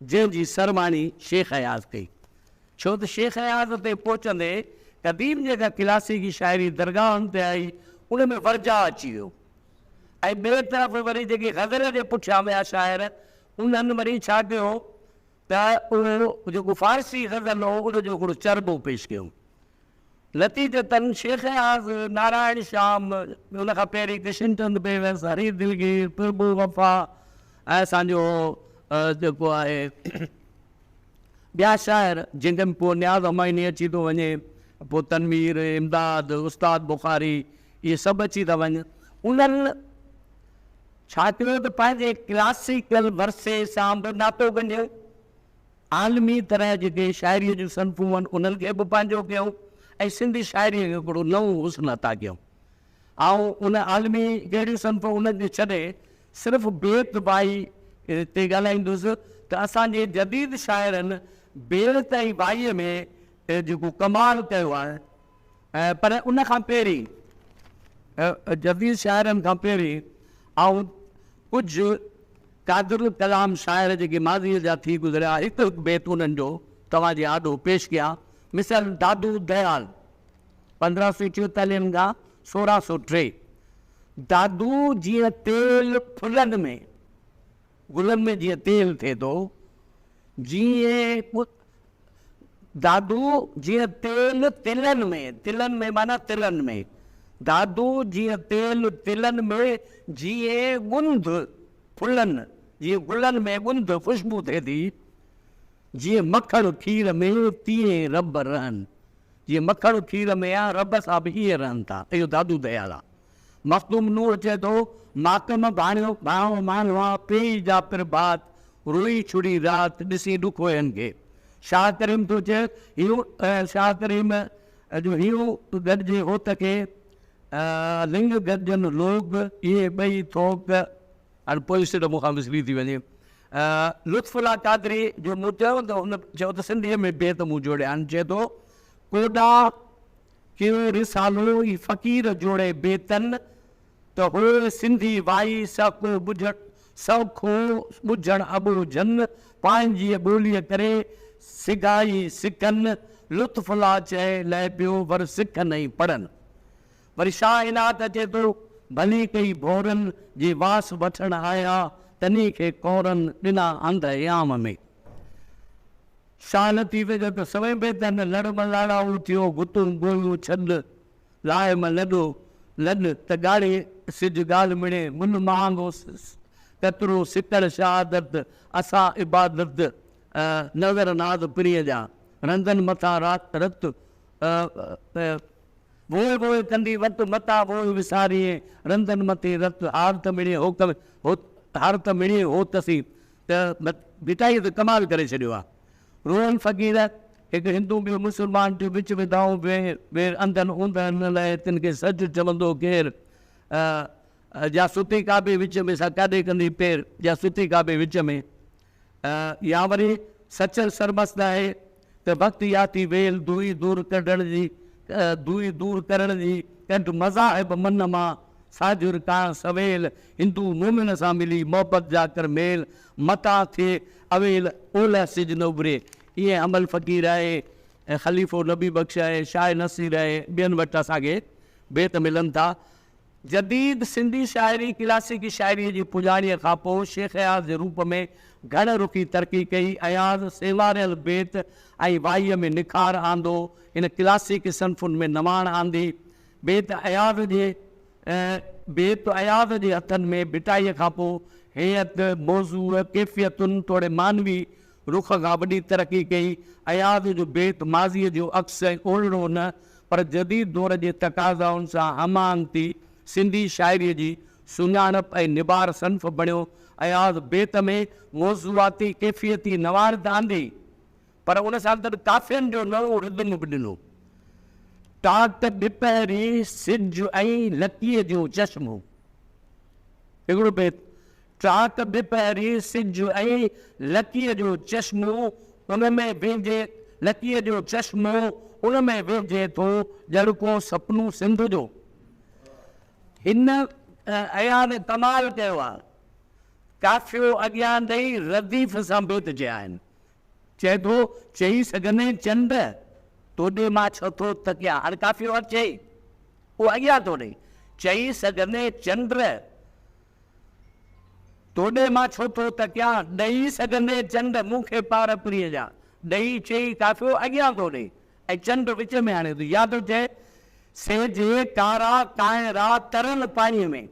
Speaker 2: जंहिंजी सरमानी शेख अयाज़ कई। छो त शेख अयाज़ ते पहुचंदे क़दीम जेका क्लासिकी शाइरी दरगाहनि ते आई उन में वर्जा अची वियो, ऐं ॿिए तरफ़ वरी जेके ग़ज़ल जे पुठियां विया शाइर उन्हनि वरी छा कयो त उहो जेको फ़ारसी ग़ज़ल हो उनजो हिकिड़ो चरबो पेश कयो। नतीजतन शेख अयाज़, नारायण श्याम, उन खां पहिरीं किशन चंद बेवस, हरी दिलगीर, प्रभु वफ़ा ऐं असांजो जेको आहे ॿिया शाइर जंहिंखे में पोइ न्याज़ अमाइनी अची थो वञे, पोइ तनवीर, इमदाद, उस्ताद बुखारी, इहे सभु अची था वञनि। उन्हनि छा कयो त पंहिंजे क्लासिकल वर्से सां बि नातो ॻंढियो, आलमी तरह जेके शाइरीअ जूं सनफ़ूं आहिनि उन्हनि खे बि पंहिंजो कयूं ऐं सिंधी शाइरीअ खे हिकिड़ो नओं हुस्न अता कयूं। ऐं उन आलमी कहिड़ियूं सनफ़ूं उन्हनि खे छॾे सिर्फ़ु बेत बाई ते ॻाल्हाईंदुसि त असांजे जदीद शाइरनि बेत ऐं बाईअ में जेको कमाल कयो आहे, पर उन खां पहिरीं जदीद शाइरनि खां पहिरीं ऐं कुझु कादिर कलाम शाइर जेके माज़ीअ जा थी गुज़रिया, हिकु बेत उन्हनि जो तव्हांजे आॾो पेश कया। मिसाल दादू दयाल 1544 खां 1603। दादू जीअं तेल फुलनि में, गुलनि में जीअं तेल थिए थो, जीअं दादू जीअं तेल तिलनि में माना तिलनि में, दादू जीअं तेल तिलनि में, जीअं गुंद फुलनि, जीअं गुलनि में गुंद ख़ुशबू थिए थी, जीअं मखण खीर में तीअं रब रहनि, जीअं मखण खीर में आहे रब सां बि इहे रहनि था। इहो दादू दयाल आहे। मख़दूम नूर चए थो मातम भाणियो भाणो मानवा पेई जा प्रभात रोई छुड़ी राति ॾिसी ॾुख हुयनि खे। शाह करीम थो चए शाह करीम जो हियो गॾिजे होत खे लिंग गॾजनि लोग इहे ॿई थोक। हाणे पोइ सिट मूंखां विसरी थी वञे। लुत्फुल्ला कादरी जो मूं चयो त हुन चयो त सिंधीअ में बेत मूं जोड़िया आहिनि। चए थो कोॾा कयो रिसालो ई फ़क़ीर जोड़े बेतन त हो सिंधी वाई सखो ॿुझण अबू जन पंहिंजी ॿोलीअ करे सिगाई सिकनि लुत्फुल्ला चए लहे पियो वर सिखनि ऐं पढ़नि। वरी शाह इनात अचे थो भली कई भोरनि जी वास वठण आया तनी खे कौरनि ॾिना अंध याम में। शाह लतीफ़े जो त सवें बेतनि लड़ मलाड़ाऊं थियो गुतुनि गोलियूं छॾ लाहे म लॾो लॾ त ॻाढ़े सिज ॻाल्हि मिणे मुन महांगो कतिरो सिकड़ शहादत असां इबादत नज़र नाज़ प्रिय जा रंधनि मथां राति रत वोए वोए कंदी वत मता वोए विसारिए रंधनि मथे रत हार त मिणे हार त मिणे हो तसी त बिटाई त कमाल करे छॾियो आहे। रोहन फ़क़ीर हिकु हिंदू ॿियो मुस्लमान जो विच में दाऊं ॿेर अंधनि ऊंधनि लाइ तिन खे सच चवंदो केरु या सुती काबे विच में सा काॾे कंदी पेर या सुती काबे विच में। या वरी सचल सरमस्त आहे त भक्त याती वेल दुई दूर कढण जी दुई दूर करण जी कंठ मज़ाहिब मन मां साजुर का सवेल हिंदू मोमिन सां मिली मोहबत जा कर मेल मता थिए अवेल ओलह सिज न उभरे। इहे अमल फ़क़ीर आहे ऐं ख़लीफ़ो नबी बख़्श आहे, शाह नसीर आहे, ॿियनि वटि असांखे बेत मिलनि था। जदीद सिंधी शाइरी क्लासिकी शाइरीअ जी पुॼाणीअ खां पोइ शेख अयाज़ जे रूप में घण रुखी तरक़ी कई। अयाज़ सेवारियल बेत ऐं वाईअ में निखार आंदो, इन क्लासिक सनफ़ुनि में नवाण आंदी। बेत अयाज़ जे हथनि में बिटाईअ खां पोइ हैत मौज़ूअ कैफ़ियतुनि तोड़े मानवी रुख खां वॾी तरक़ी कई। अयाज़ जो बेत माज़ीअ जो अक्स ऐं ओलड़ो न पर जदीद दौर जे तक़ाज़ाउनि सां हमांग थी सिंधी शाइरीअ जी सुञाणप ऐं निबार सन्फ़ बणियो। अयाज़ बेत में मौज़ूआती कैफ़ियती नवारत आंदी, पर उन सां गॾु काफ़ियनि जो नओं रिदम बि ॾिनो। टाट ॿिपहरी सिज ऐं लकीअ जो चश्मो। हिकिड़ो बेत, टाट ॿिपहरी सिज ऐं लकीअ जो चश्मो, उन में वेझे लकीअ जो चश्मो उन में वेझे थो ॼण को सपनो सिंध जो। हिन अया ने कमाल कयो आहे। काफ़ियो अॻियां ॾेई रदीफ़ सां बेत चया आहिनि। चए थो चई सघंदे चंड तोॾे मां छो थो तकिया। हाणे काफ़ियो आहे चई, उहो अॻियां थो ॾे, चई सघंदे चंड तोॾे मां छो थो तकिया, ॾेई सघंदे चंड मूंखे पार प्रिय जा। ॾेई चई काफ़ियो अॻियां थो ॾे ऐं चंड विच में हाणे थो या थो चए सेजे कारा कायरा तरन पाणीअ में।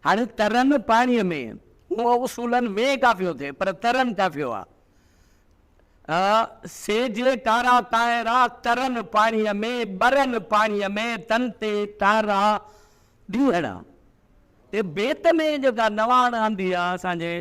Speaker 2: हाणे तरन पाणीअ में उहो उसूलनि में काफ़ियो थिए, पर तरन काफ़ियो आहे। सेजे कारा कायरा तरन पाणीअ में, बरन पाणीअ में, तन ते तारा ॾींहड़ा। ते बेत में जेका नवाण आंदी आहे असांजे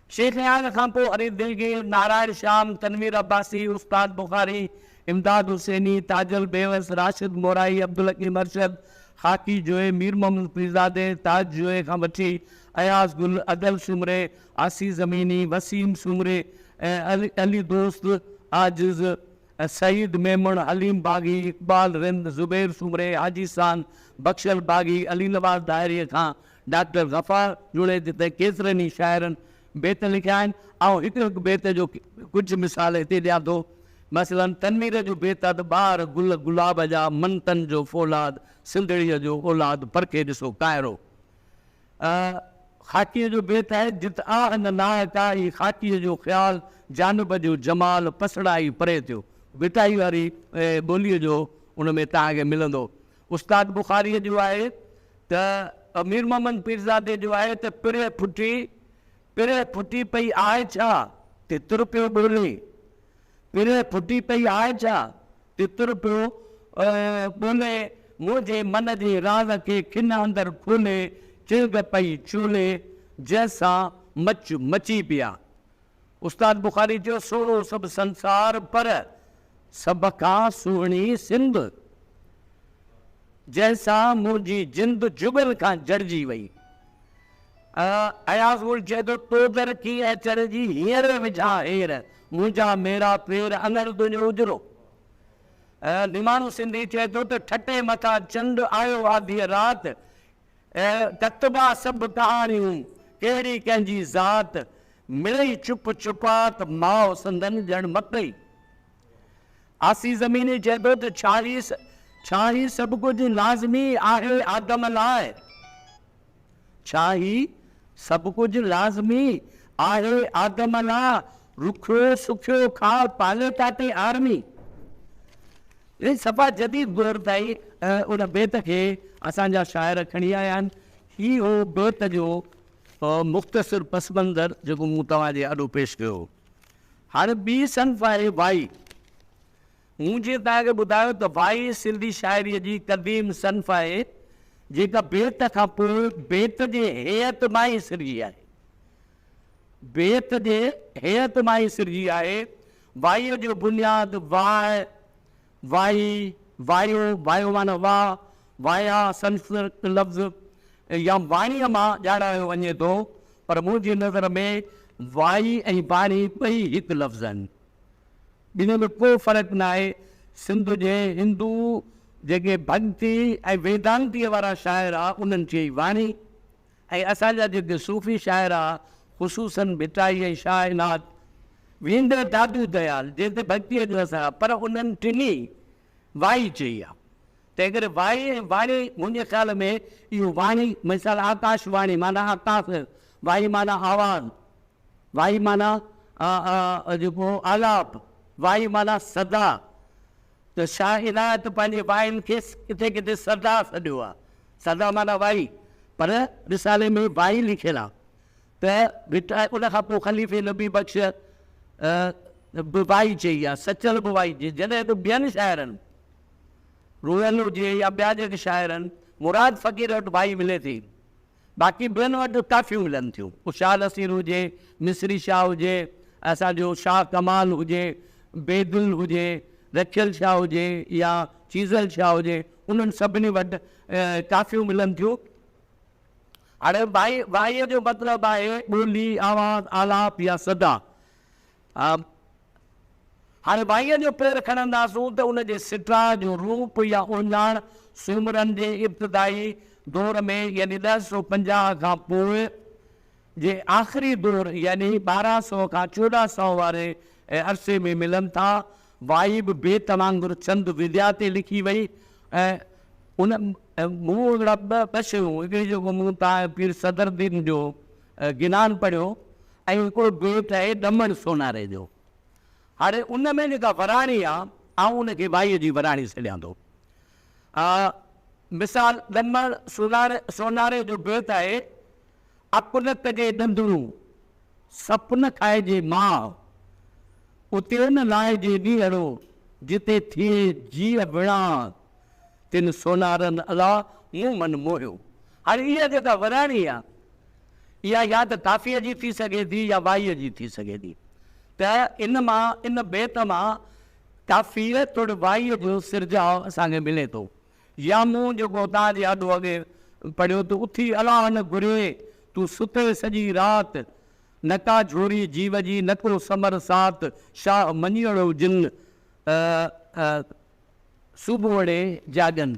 Speaker 2: शेख यान खां पोइ हरी दिलगीर, नारायण श्याम, तनवीर अब्बासी, उस्ताद बुखारी, इमदाद हुसैनी, ताजल बेवस, राशिद मोराई, अब्दुल हकीम अरशद, खाकी जोए, मीर मोहम्मद पीरज़ादे, ताज जोए खां वठी अयाज़ गुल, अदल सुमरे, आसी ज़मीनी, वसीम सुमरे, अली दोस्त, आजिज़, सईद मेमण, हलीम बागी, इकबाल रिंद, ज़ुबैर सुमरे, हाजी सान, बख्शल बागी, अली नवाज़ दायरीअ खां डॉक्टर गफ़ार जुड़े जिते केतिरनि ई शाइरनि बेत लिखिया आहिनि। ऐं हिकु हिकु बेत जो कुझु मिसाल हिते ॾियां थो। मसलन तनवीर जो बेत आहे त ॿार गुल गुलाब जा, मंतन जो फौलाद, सिंधड़ीअ जो औलाद, परखे ॾिसो कायरो। खाकीअ जो बेत आहे, जित आह न नायका ई खाकीअ जो ख़्याल, जानब जो जमाल, पसड़ाई परे थियो। बिटाई वारी ॿोलीअ जो उन में तव्हांखे मिलंदो। उस्ताद बुखारीअ जो आहे त मीर मोहम्मद पीरज़ादे जो आहे त पिरे फुटी पई आहे छा तितर पियो ॿोले। पिरे फुटी पई आहे छा तितर पियो ॿोले, मुंहिंजे मन जे राज़ खे खिन अंदरि खोले, चिरग पई चोले, जंहिंसां मची पिया। उस्ताद बुखारी जो सोणो सभु संसार पर सभ खां सुहिणी सिंध, जंहिंसां मुंहिंजी जिंद जुगल खां जड़जी वई। अयाज़ गुल चए थो तो दर कीअं चढ़जी हींअर विझा हेर, मुंहिंजा मेरा पेर अंगर तुंहिंजो उजरो। निमाणो सिंधी चए थो त ठटे मथां चंड आयो आधी राति, कतबा सभु कहाणियूं कहिड़ी कंहिंजी ज़ात, मिलई चुप चुपात माओ संदन ॼण मकई। आसी ज़मीनी चए थो त छा ही सभु कुझु लाज़मी आहे आदम लाइ, छा ही सभु कुझु लाज़मी आहे आदम लाइ, रुखियो सुखियो खा पालियो ताते आर्मी। सफ़ा जदीद गुर ताईं उन बेत खे असांजा शाइर खणी आया आहिनि। ही हो बेत जो मुख़्तसिर पस मंज़र जेको मूं तव्हांजे आॾो पेश कयो। हाणे ॿी सन्फ़ आहे वाई। मूं जीअं तव्हांखे ॿुधायो त वाई सिंधी शाइरीअ जी क़दीम सन्फ़ आहे, जेका बेत खां पोइ बेत जे हेयत मां ई सिरजी आहे। बेत जे हेयत मां ई सिरजी आहे। वाईअ जो बुनियाद वाह, वाई, वायो, वायो माना वाह, वाया संस्कृत लफ़्ज़ या वाणीअ मां ॼाणायो वञे थो, पर मुंहिंजी नज़र में वाई ऐं वाणी ॿई हिकु लफ़्ज़ आहिनि। इन में को फ़र्क़ु न आहे। सिंध जे हिंदू जेके भक्ति ऐं वेदांतीअ वारा शाइर आहे उन्हनि चई वाणी, ऐं असांजा जेके सूफ़ी शाइर आहे ख़ुशूसन भिटाई ऐं शाहनाद, वेंदर दादू दयाल जंहिं ते भक्तीअ जो असरु आहे, पर उन्हनि टिनी वाई चई आहे। तंहिं करे वाई ऐं वाणी मुंहिंजे ख़्याल में इहो वाणी मिसाल आकाशवाणी माना आकाश, वाई माना आवाज़, वाई माना जेको आलाप, वाई माना सदा। त शाह इनायत पंहिंजे वाइनि खे किथे किथे सदा सॾियो आहे। सदा माना वाई, पर रिसाले में वाई लिखियलु आहे। त बिटा उन खां पोइ ख़लीफ़े नबी बख़्श बि वाई चई आहे, सचल बि वाई चई। जॾहिं त ॿियनि शाइरनि रुयल हुजे या ॿिया जेके शाइर आहिनि मुराद फ़क़ीर वटि भाई मिले थी, बाक़ी ॿियनि वटि काफ़ियूं मिलनि थियूं। शाह नसीर हुजे, मिस्री शाह हुजे, असांजो शाह कमाल हुजे, बेदुल हुजे, रखियल शाह हुजे या चीज़ल शाह हुजे, उन्हनि सभिनी वटि काफ़ियूं मिलनि थियूं। हाणे भाईअ जो मतिलबु आहे ॿोली, आवाज़, आलाप या सदा। हाणे भाईअ जो पेर खणंदासूं त उनजे सिटा जो रूप या उञाण सूमरनि जे इब्तिदाई दौर में यानी 1050 खां पोइ जे आख़िरी दौर यानी 1200 खां 1400 वारे अरसे में मिलनि था। वाई बि बेत वांगुरु चंद विद्या ते लिखी वई ऐं उन मूं हिकिड़ा ॿ शयूं, हिकिड़ी जेको मूं तव्हां पीर सदरुद्दीन जो गिनान पढ़ियो ऐं हिकिड़ो बेत आहे ॾमण सोनारे जो। हाणे उन में जेका वराणी आहे, आउं उनखे भाईअ जी वराणी सॾियां थो। मिसाल ॾमण सोनारे जो बेत आहे, अपुन कजे ॾंदरू, सपन खाइजे माउ, उते न लाइजे ॾींहड़ो, जिते थिए जीअ विणा, तिन सोनारनि अला मूं मन मोहियो। हाणे इहा जेका वराणी आहे, इहा या त काफ़ीअ जी थी सघे थी या वाईअ जी थी सघे थी। त इन बेत मां काफ़ीअ थोरो वाईअ जो सिरजाउ असांखे मिले थो। या मूं जेको तव्हांजे आॾो अॻे पढ़ियो त उथी अलाह न घुरे, तूं सुते सॼी राति, नका झोरी जीव जी नको समर साथ, शाह मञियड़ो जिन सुबुहड़े जाॻनि।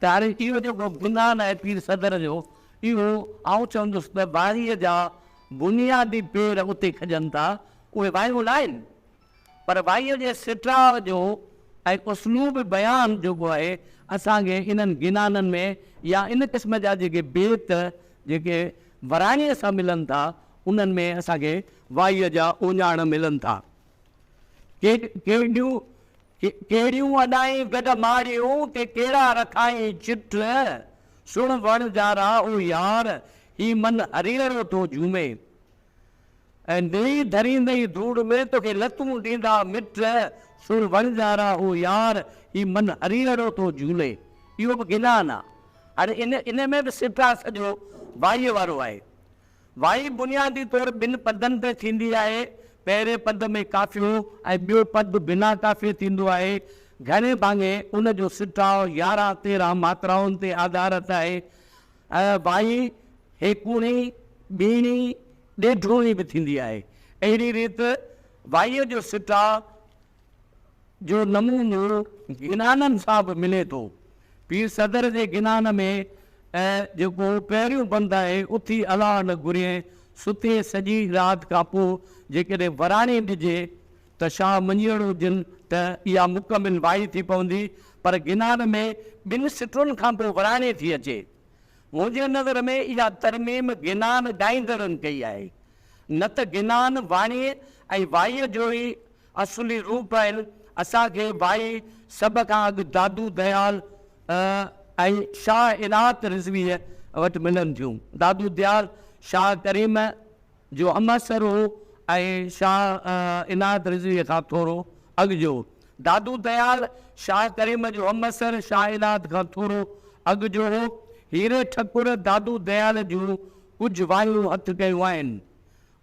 Speaker 2: त हाणे इहो जेको गुनान आहे पीर सदर जो, इहो आउं चवंदुसि त वाईअ जा बुनियादी पेर उते खॼनि था, उहे वायूं न आहिनि, पर वाईअ जे सिटा जो ऐं उसलूब बयान जेको आहे असांखे इन्हनि गिनाननि में या इन क़िस्म जा जेके बेत जेके वराणीअ सां मिलनि था, उन्हनि में असांखे वाईअ जा उञाण मिलनि था। कहिड़ियूं अॾाई गॾ मारियूं ते कहिड़ा रखाई चिट, सुण वण जारा ओ यार, ही मन हरीरो थो झूमे, ऐं ॾेई धरींदई धूड़ में तोखे लतूं ॾींदा मिट, सुण वण जारा ओ यार, ही मन हरीरो थो झूले। इहो बि गिनान आहे। हाणे इन में बि सिटा सॼो वाईअ वारो आहे। वाई बुनियादी तौरु 2 पदनि ते थींदी आहे। पहिरें पद में काफ़ियो ऐं ॿियो पद बिना काफ़ियो थींदो आहे। घणे भाङे उन जो सिटाओ 11-13 मात्राउनि ते आधारित आहे। वाई हेकूणी, ॿीणी, ॾेढूणी बि थींदी आहे। अहिड़ी रीति वाईअ जो सिटा जो नमूनो गिनाननि सां बि मिले थो। पीर सदर जे गिनान में जेको पहिरियों बंद आहे, उथी अलाह न घुरे, सुते सॼी राति खां पोइ जेकॾहिं वराणी ॾिजे त शाह मञियड़ो जिन, त इहा मुकमिल वाई थी पवंदी। पर गिनान में 2 सिटुनि खां पोइ वराणी थी अचे। मुंहिंजे नज़र में इहा तरमीम गिनान ॻाईंदड़नि कई आहे, न त गिनान वाणी ऐं वाईअ जो ई असुली रूप आहिनि। असांखे वाई सभ खां अॻु दादू दयाल ऐं शाह इनात रिज़वीअ वटि मिलनि थियूं। दादू दयाल शाह करीम जो हमअसर हो ऐं शाह इनात रिज़वीअ खां थोरो अॻु जो। दादू दयाल शाह करीम जो हमअसर शाह इनात खां थोरो अॻु जो हो। हीरे ठकुर दादू दयाल जूं कुझु वायूं हथु कयूं आहिनि।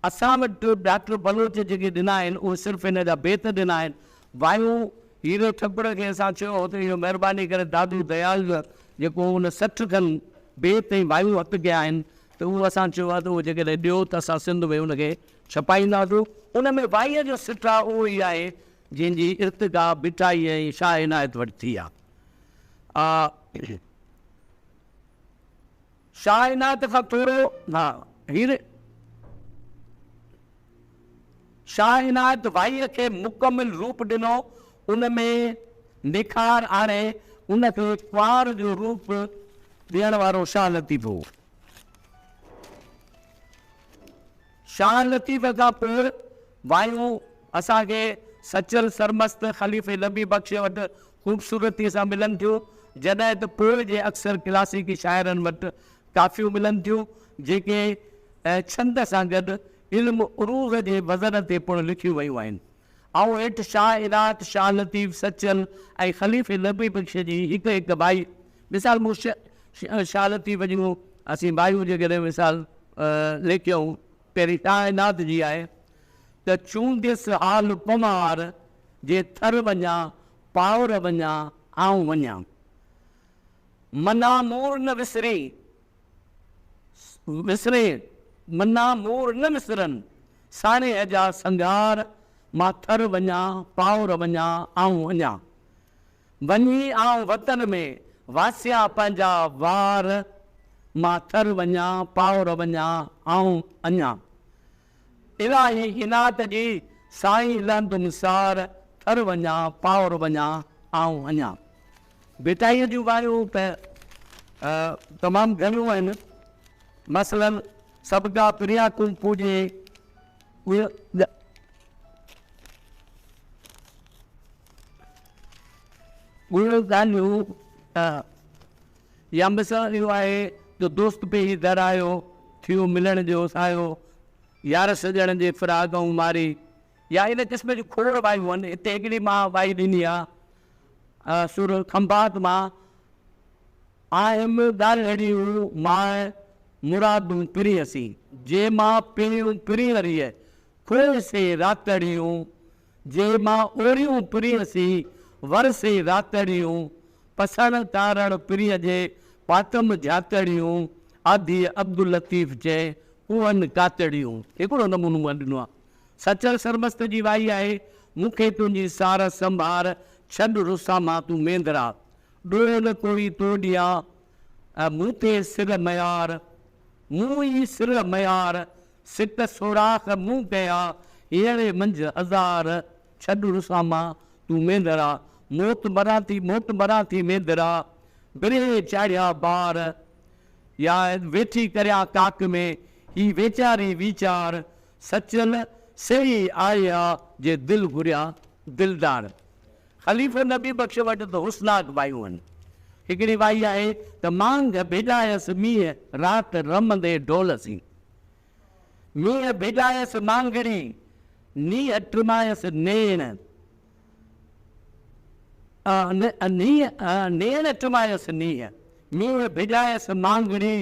Speaker 2: असां वटि डॉक्टर बलोच जेके ॾिना आहिनि, उहे सिर्फ़ु हिन जा बेत ॾिना आहिनि। वायूं हीरे ठकुर खे असां चयो हो त इहो महिरबानी करे दादू दयाल जेको उन 60 खनि बेत ऐं वायूं हथु कया आहिनि, त उहो असां चयो आहे त उहो जेकॾहिं ॾियो त असां सिंध में उनखे छपाईंदासीं। उन में वाईअ जो सिटा उहो ई आहे जंहिंजी इर्तिका बिटाई ऐं शाह इनायत वटि थी आहे। शाह इनायत खां थोरो शाह इनायत वाईअ खे मुकमिल रूप ॾिनो, उन में निखार आणे उनखे क्वार जो रूप ॾियण वारो शाह लतीफ़ हो। शाह लतीफ़ खां पोइ वायूं असांखे सचल सरमस्त ख़लीफ़े नबी बख़्श वटि ख़ूबसूरतीअ सां मिलनि थियूं, जॾहिं त पोइ जे अक्सर क्लासिकी शाइरनि वटि काफ़ियूं मिलनि थियूं जेके छंद सां गॾु इल्मु उरूज़ जे वज़न ते पिणु लिखियूं वयूं आहिनि। ऐं हेठि शाह इनात, शाह लतीफ़, सचल ऐं ख़लीफ़े नबी बख़्श जी हिकु हिकु भाई। मिसाल मूं शाल थी वञूं असीं भाइयूं जे कॾहिं मिसाल लेखियूं पहिरीं काइनात जी आहे त चूंडियसि हाल पमार जे थर वञा पावर वञा आऊं वञा मना मोर न विसरे मना मोर न विसरनि साणे जा संगार मां थर वञा पावर वञा आऊं वञा वञी आऊं वतन में वासिया पंहिंजा वार मां थर वञा पावर वञा आऊं अञा इलाही इनात जी साईं लंद निसार थर वञा पावर वञा आऊं अञा बेटाईअ जूं ॻाल्हियूं त तमामु घणियूं आहिनि मसलन सबका प्रिया कुम पूजे उहे ॻाल्हियूं या मिसाल इहो आहे त दोस्त पे ई दर आयो थियो मिलण जो सायो यार सॼण जे फिराक ऐं मारी या इन क़िस्म जूं खोड़ वायूं आहिनि हिते हिकिड़ी मां वाई ॾिनी आहे सुर खंभात मां आहिम ॻाल्हिड़ियूं मां मुरादूं पिरियसी जे मां पिरियूं पिरीअरीअ खुल से रातड़ियूं जे मां ओरियूं पिरियसी वरसे रातड़ियूं पसण तारण पिरीअ जे पातम जातड़ियूं आदि अब्दुल लतीफ़ चए उहनि कातड़ियूं हिकिड़ो नमूनो ॾिनो आहे सचल सरमस्त जी वाई आहे मूंखे तुंहिंजी सार संभार छॾ रुसा मां तूं मेंदरा ॾोयो न कोई तो ॾियां मूं ते सिर मयार मूं ई सिर मयार सिट सोराख मूं कया अहिड़े मंझि हज़ार छॾ रुसा मां तूं मेंदरा मोत मरां थी मेंदरा बिरे चाढ़िया ॿार या वेठी करिया काक में ही वेचारी वीचार सचल सही आया जे दिल घुरिया दिलदार ख़लीफ़ नबी बख़्श वटि त हुस्नाक वायूं आहिनि हिकिड़ी वाई आहे त मांग भेॼायसि मींहं राति रमंदे ढोलसी मींहं भेॼायसि मांगड़ी नीह टिमायसि नेण नेण टिमायसि नीह मींहं भेॼायसि मांगड़ी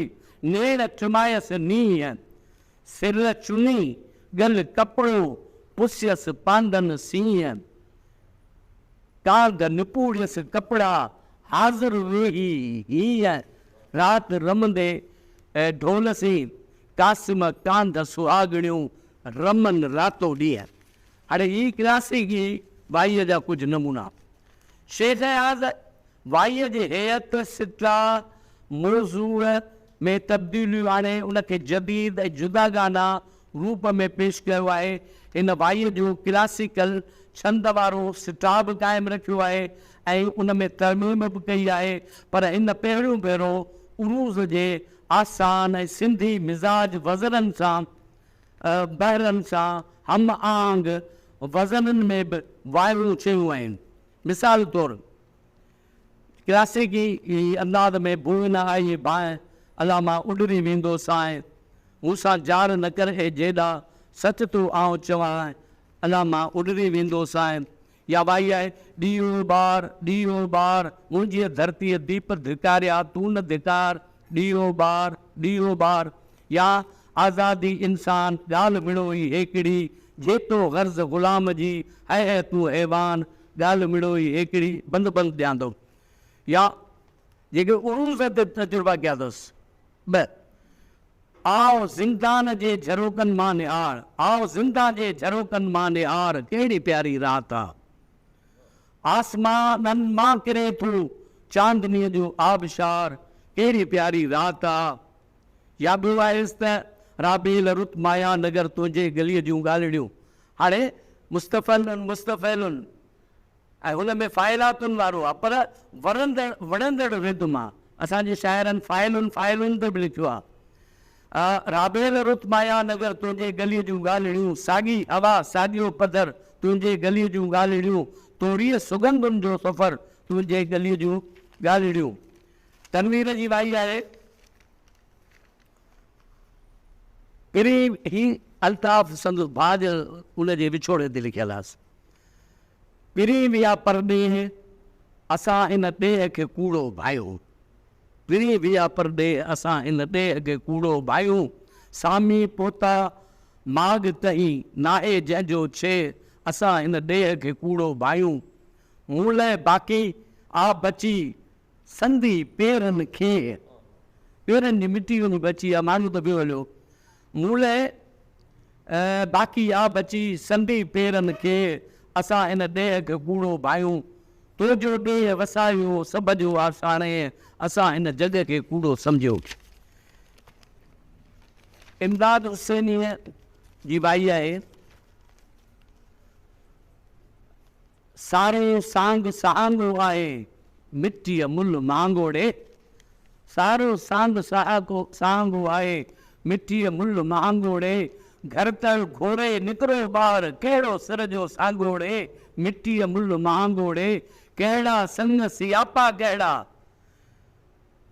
Speaker 2: नेण टिमायसि नीह सिर चुनी गल कपिड़ो पुसियसि पांदन सीह कांद निपूड़ियसि कपिड़ा हाज़िर वेही हीअ राति रमंदे ढोलसी कासिम कांद सुहागणियूं रमन रातो ॾींहं हाणे ही क्लासिक ई वाईअ जा कुझु नमूना शेख आज़ वाईअ जी हैत सिटा मौज़ूअ में तब्दीलियूं आणे उनखे जदीद ऐं जुदा गाना रूप में पेश कयो आहे हिन वाईअ जो क्लासिकल छंद वारो सिटा बि क़ाइमु रखियो आहे ऐं उन में तरमीम बि कई आहे पर हिन पहिरियों भेरो उरूज़ जे आसान ऐं सिंधी मिज़ाज वज़ननि सां बहरनि सां हम आंग वज़ननि में बि वाइरूं चयूं आहिनि मिसाल तौरु क्लासिकी अंदाज़ में भूल न आई बाहि अला मां उॾरी वेंदो साए मूंसां जार न कर हे जेॾा सच तूं आऊं चवां अला मां उॾरी वेंदो साए या भाई आहे ॾींहों ॿार मुंहिंजी धरतीअ दीप धिकारिया तूं न धिकार ॾींहों ॿार या आज़ादी इंसान ॻाल्हि मिड़ो ई हिकिड़ी जेतो गर्ज़ ग़ुलाम जी है तूं हैवान ॻाल्हि मिड़ो ई हिकिड़ी बंदि ॾियां थो या जेके उरूज़ ते तजुर्बा कया अथसि ॿ आओ ज़िंदान जे झरोकनि मां निहार आओ ज़िंदा जे झरोकनि मां निहार कहिड़ी प्यारी राति आहे आसमाननि मां किरे थो चांदनीअ जो आबशार कहिड़ी प्यारी राति आहे या ॿियो आयुसि त राबेल रुत माया नगर तुंहिंजे गलीअ जूं ॻाल्हिड़ियूं हाणे मुस्तफ़ैलुनि ऐं हुन में फ़ाइलातुनि वारो आहे पर वणंदड़ रिदम आहे असांजे शाइरनि फ़ाइलुनि ते बि लिखियो आहे राबेल रुत माया नगर तुंहिंजे गलीअ जूं ॻाल्हिड़ियूं साॻी हवा साॻियो पधर तुंहिंजे गलीअ जूं ॻाल्हिड़ियूं तोड़ीअ सुगंधुनि जो सफ़र तुंहिंजे गलीअ जूं ॻाल्हिड़ियूं तनवीर जी वाई आहे पिरी ही अल्ताफ़ संदसि भाॼ उनजे विछोड़े ते लिखियलु आहे पिरी विया परॾेह असां हिन ॾेह खे कूड़ो भायो विरी विया पर ॾे असां इन ॾेह खे कूड़ो भायूं सामी पोता माग तही नाहे जंहिंजो छे असां इन ॾेह खे कूड़ो भायूं मूं लाइ बाक़ी आ बची संधी पेरनि खे पेरनि जी मिटी वञी बची आहे माण्हू त पियो हलियो मूं लाइ बाक़ी आ बची संधी पेरनि खे असां इन ॾेह खे कूड़ो भायूं तुंहिंजो ॾेह वसायो सभ जो आसाणे असां हिन जॻह खे कूड़ो सम्झियो इमदाद हुसैनीअ जी बाई आहे सारो सांग सहांगो आहे मिटीअ मुल महांगोड़े सारो सांग सहांगो आहे मिटीअ मुल महांगोड़े घर तर घोड़े निकिरो ॿार कहिड़ो सिर जो सागोड़े मिटीअ मुल महांगोड़े कहिड़ा संग सियापा कहिड़ा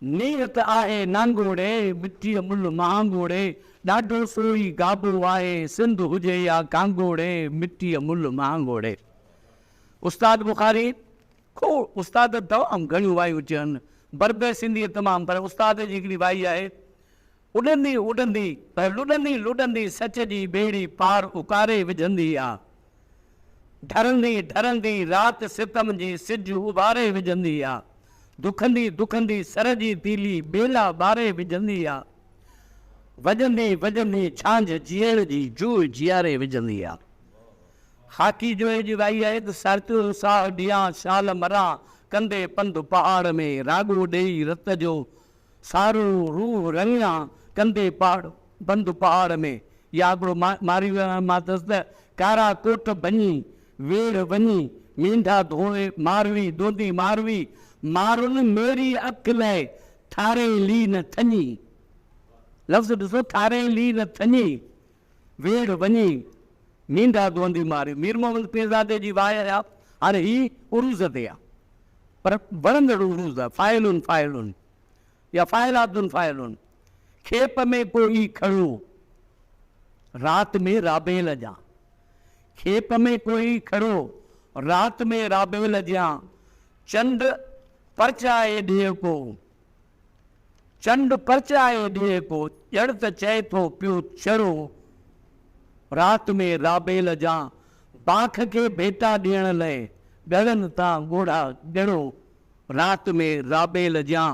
Speaker 2: नीयत आहे नांगोड़े मिटीअ मुल महांगोड़े ॾाढो सोई गाबो आहे सिंध हुजे या कांगोड़े मिटीअ मुल महांगोड़े उस्ताद बुखारी खो उस्ताद तमामु घणियूं वायूं चवनि बरबे सिंधी तमामु पर उस्ताद जी हिकिड़ी वाई आहे उॾंदी उॾंदी पर लुॾंदी लुॾंदी सच जी ॿेड़ी पार उकारे विझंदी आहे ढरंदी ढरंदी राति सितम जी सिज उभारे विझंदी आहे दुखंदी दुखंदी सर जी तीली ॿेला ॿारे विझंदी आहे वॼंदी वॼंदी छांझ जीअर जी जूह जीआरे विझंदी आहे हाकी जो जी वाई आहे त सरतो साह ॾियां शाल मरां कंदे पंधु पहाड़ में रागो ॾेई रत जो सारो रूह रंगियां कंदे पंधु पहाड़ में या हिकिड़ो मारी मां अथसि त कारा कोट बनी वेड़ वञी मींढा धोए मारवी दोंदी मारवी मारुनि मेरी अख लाइ ठारे ली न थञी लफ़्ज़ ॾिसो ठारे ली न थञी वेड़ वञी मींढा धोंदी मारवी मीर मोहम्मद पीरज़ादे जी वाय आहे हाणे ही उरूज़ ते आहे पर वणंदड़ उरूज़ आहे फाइलुनि फाइलुनि या फाइलातुनि फाइलुनि खेप में कोई खड़ो रात में राबेल जा खेप में कोई खड़ो रात में राबेल जा चंड परचाए ॾिए को चंड परचाए ॾिए को ॼण त चए थो पियो चरो रात में राबेल जा बाख के भेटा ॾियण लाइ ॻड़नि था घोड़ा ॻड़ो रात में राबेल जा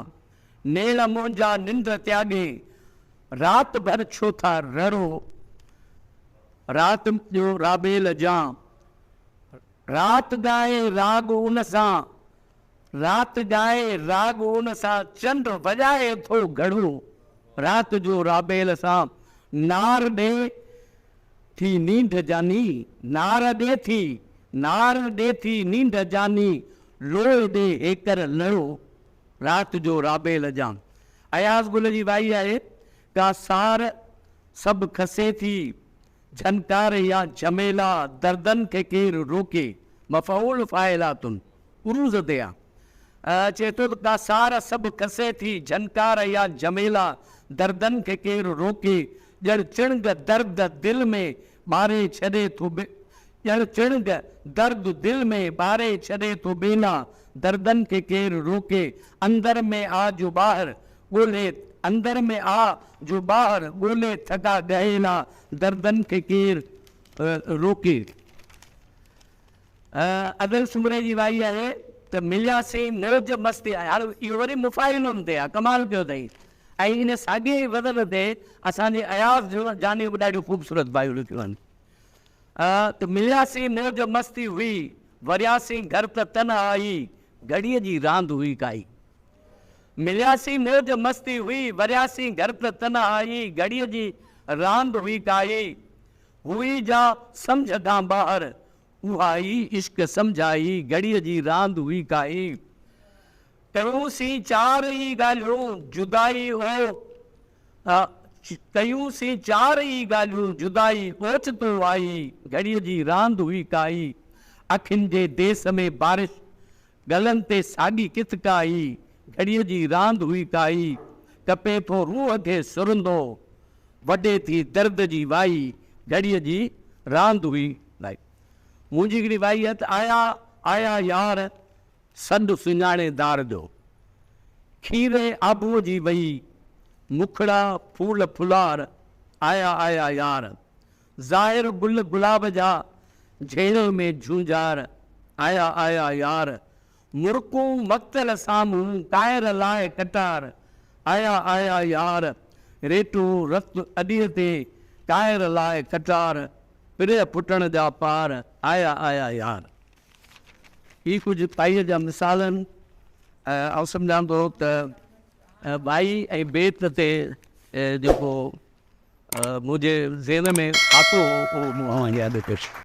Speaker 2: नेल मुंहिंजा निंड त्यागे रात भर छो था रड़ो रात जो राबेल जा रात गाए राग उन सां रात गाए राग उन सां चंड वॼाए थो घड़ो रात जो राबेल सां नार ॾे थी नींद जानी नार ॾे थी नींद जानी लोह ॾे हेकर लड़ो रात जो राबेल जा अयाज़ गुल जी वाई आहे का सार सभु खसे थी झनकार या झमेला दर्दन के केर रोके मफ़ऊल फाइलातुन उरूज़ ते आहे चए थो त का सार सभु खसे थी झनकार या झमेला दर्दन के केर रोके ॼण चिणग दर्द दिल में ॿारे छॾे थो ॼण चिणग दर्द दिल में ॿारे छॾे थो बेला दर्दन के केर रोके अंदर में आ जो ॿाहिरि ॻोल्हे अंदर में आ जो ॿाहिरि ॻोल्हे थका गहेला दर्दन के केर रोके अदल सुमरे जी वाई आहे त मिलियासीं निर्ज मस्ती आहे हाणे इहो वरी मुफ़ाइलुनि ते आहे कमाल कयो अथई ऐं इन साॻे वज़न ते असांजे अयाज़ जो जानी बि ॾाढियूं ख़ूबसूरत बायूं लिखियूं आहिनि त मिलियासीं निर्ज मस्ती हुई वरियासीं घर त तन आई घड़ीअ जी रांदि हुई काई मिलियासीं निर्ज मस्ती हुई वरियासीं घर त तन आई घड़ीअ जी रांदि हुई काई हुई जा सम्झ खां ॿाहिरि उहा ई इश्क सम्झाई घड़ीअ जी रांदि हुई काई कयूंसीं चार ई ॻाल्हियूं जुदाई हो कयूंसीं चार ई ॻाल्हियूं जुदाई ओचितो आई घड़ीअ जी रांदि हुई काई अखियुनि जे देस में बारिश गलनि ते साॻी किथकाई घड़ीअ जी रांदि हुई काई कपे थो रूह खे सुरंदो वॾे थी दर्द जी वाई घड़ीअ जी रांदि हुई लाई मुंहिंजी हिकिड़ी वाई आहे त आया आया यार सॾु सुञाणे दार जो खीरे आबूअ जी वही मुखड़ा फूल फुलार आया आया यार ज़ाहिर गुल गुलाब जा झेड़ में झूंझार आया आया यार मुर्कू मक्तल साम्हूं कायर लाए कटार आया आया यार रेटू रत अॾीअ ते कायर लाए कटार पिरे पुटण जा पार आया आया यार। ही कुझु पाईअ जा मिसाल आहिनि। ऐं सम्झां थो त बाई ऐं बेत ते जेको मुंहिंजे ज़हन में खातो हो उहो मूं यादि कयो।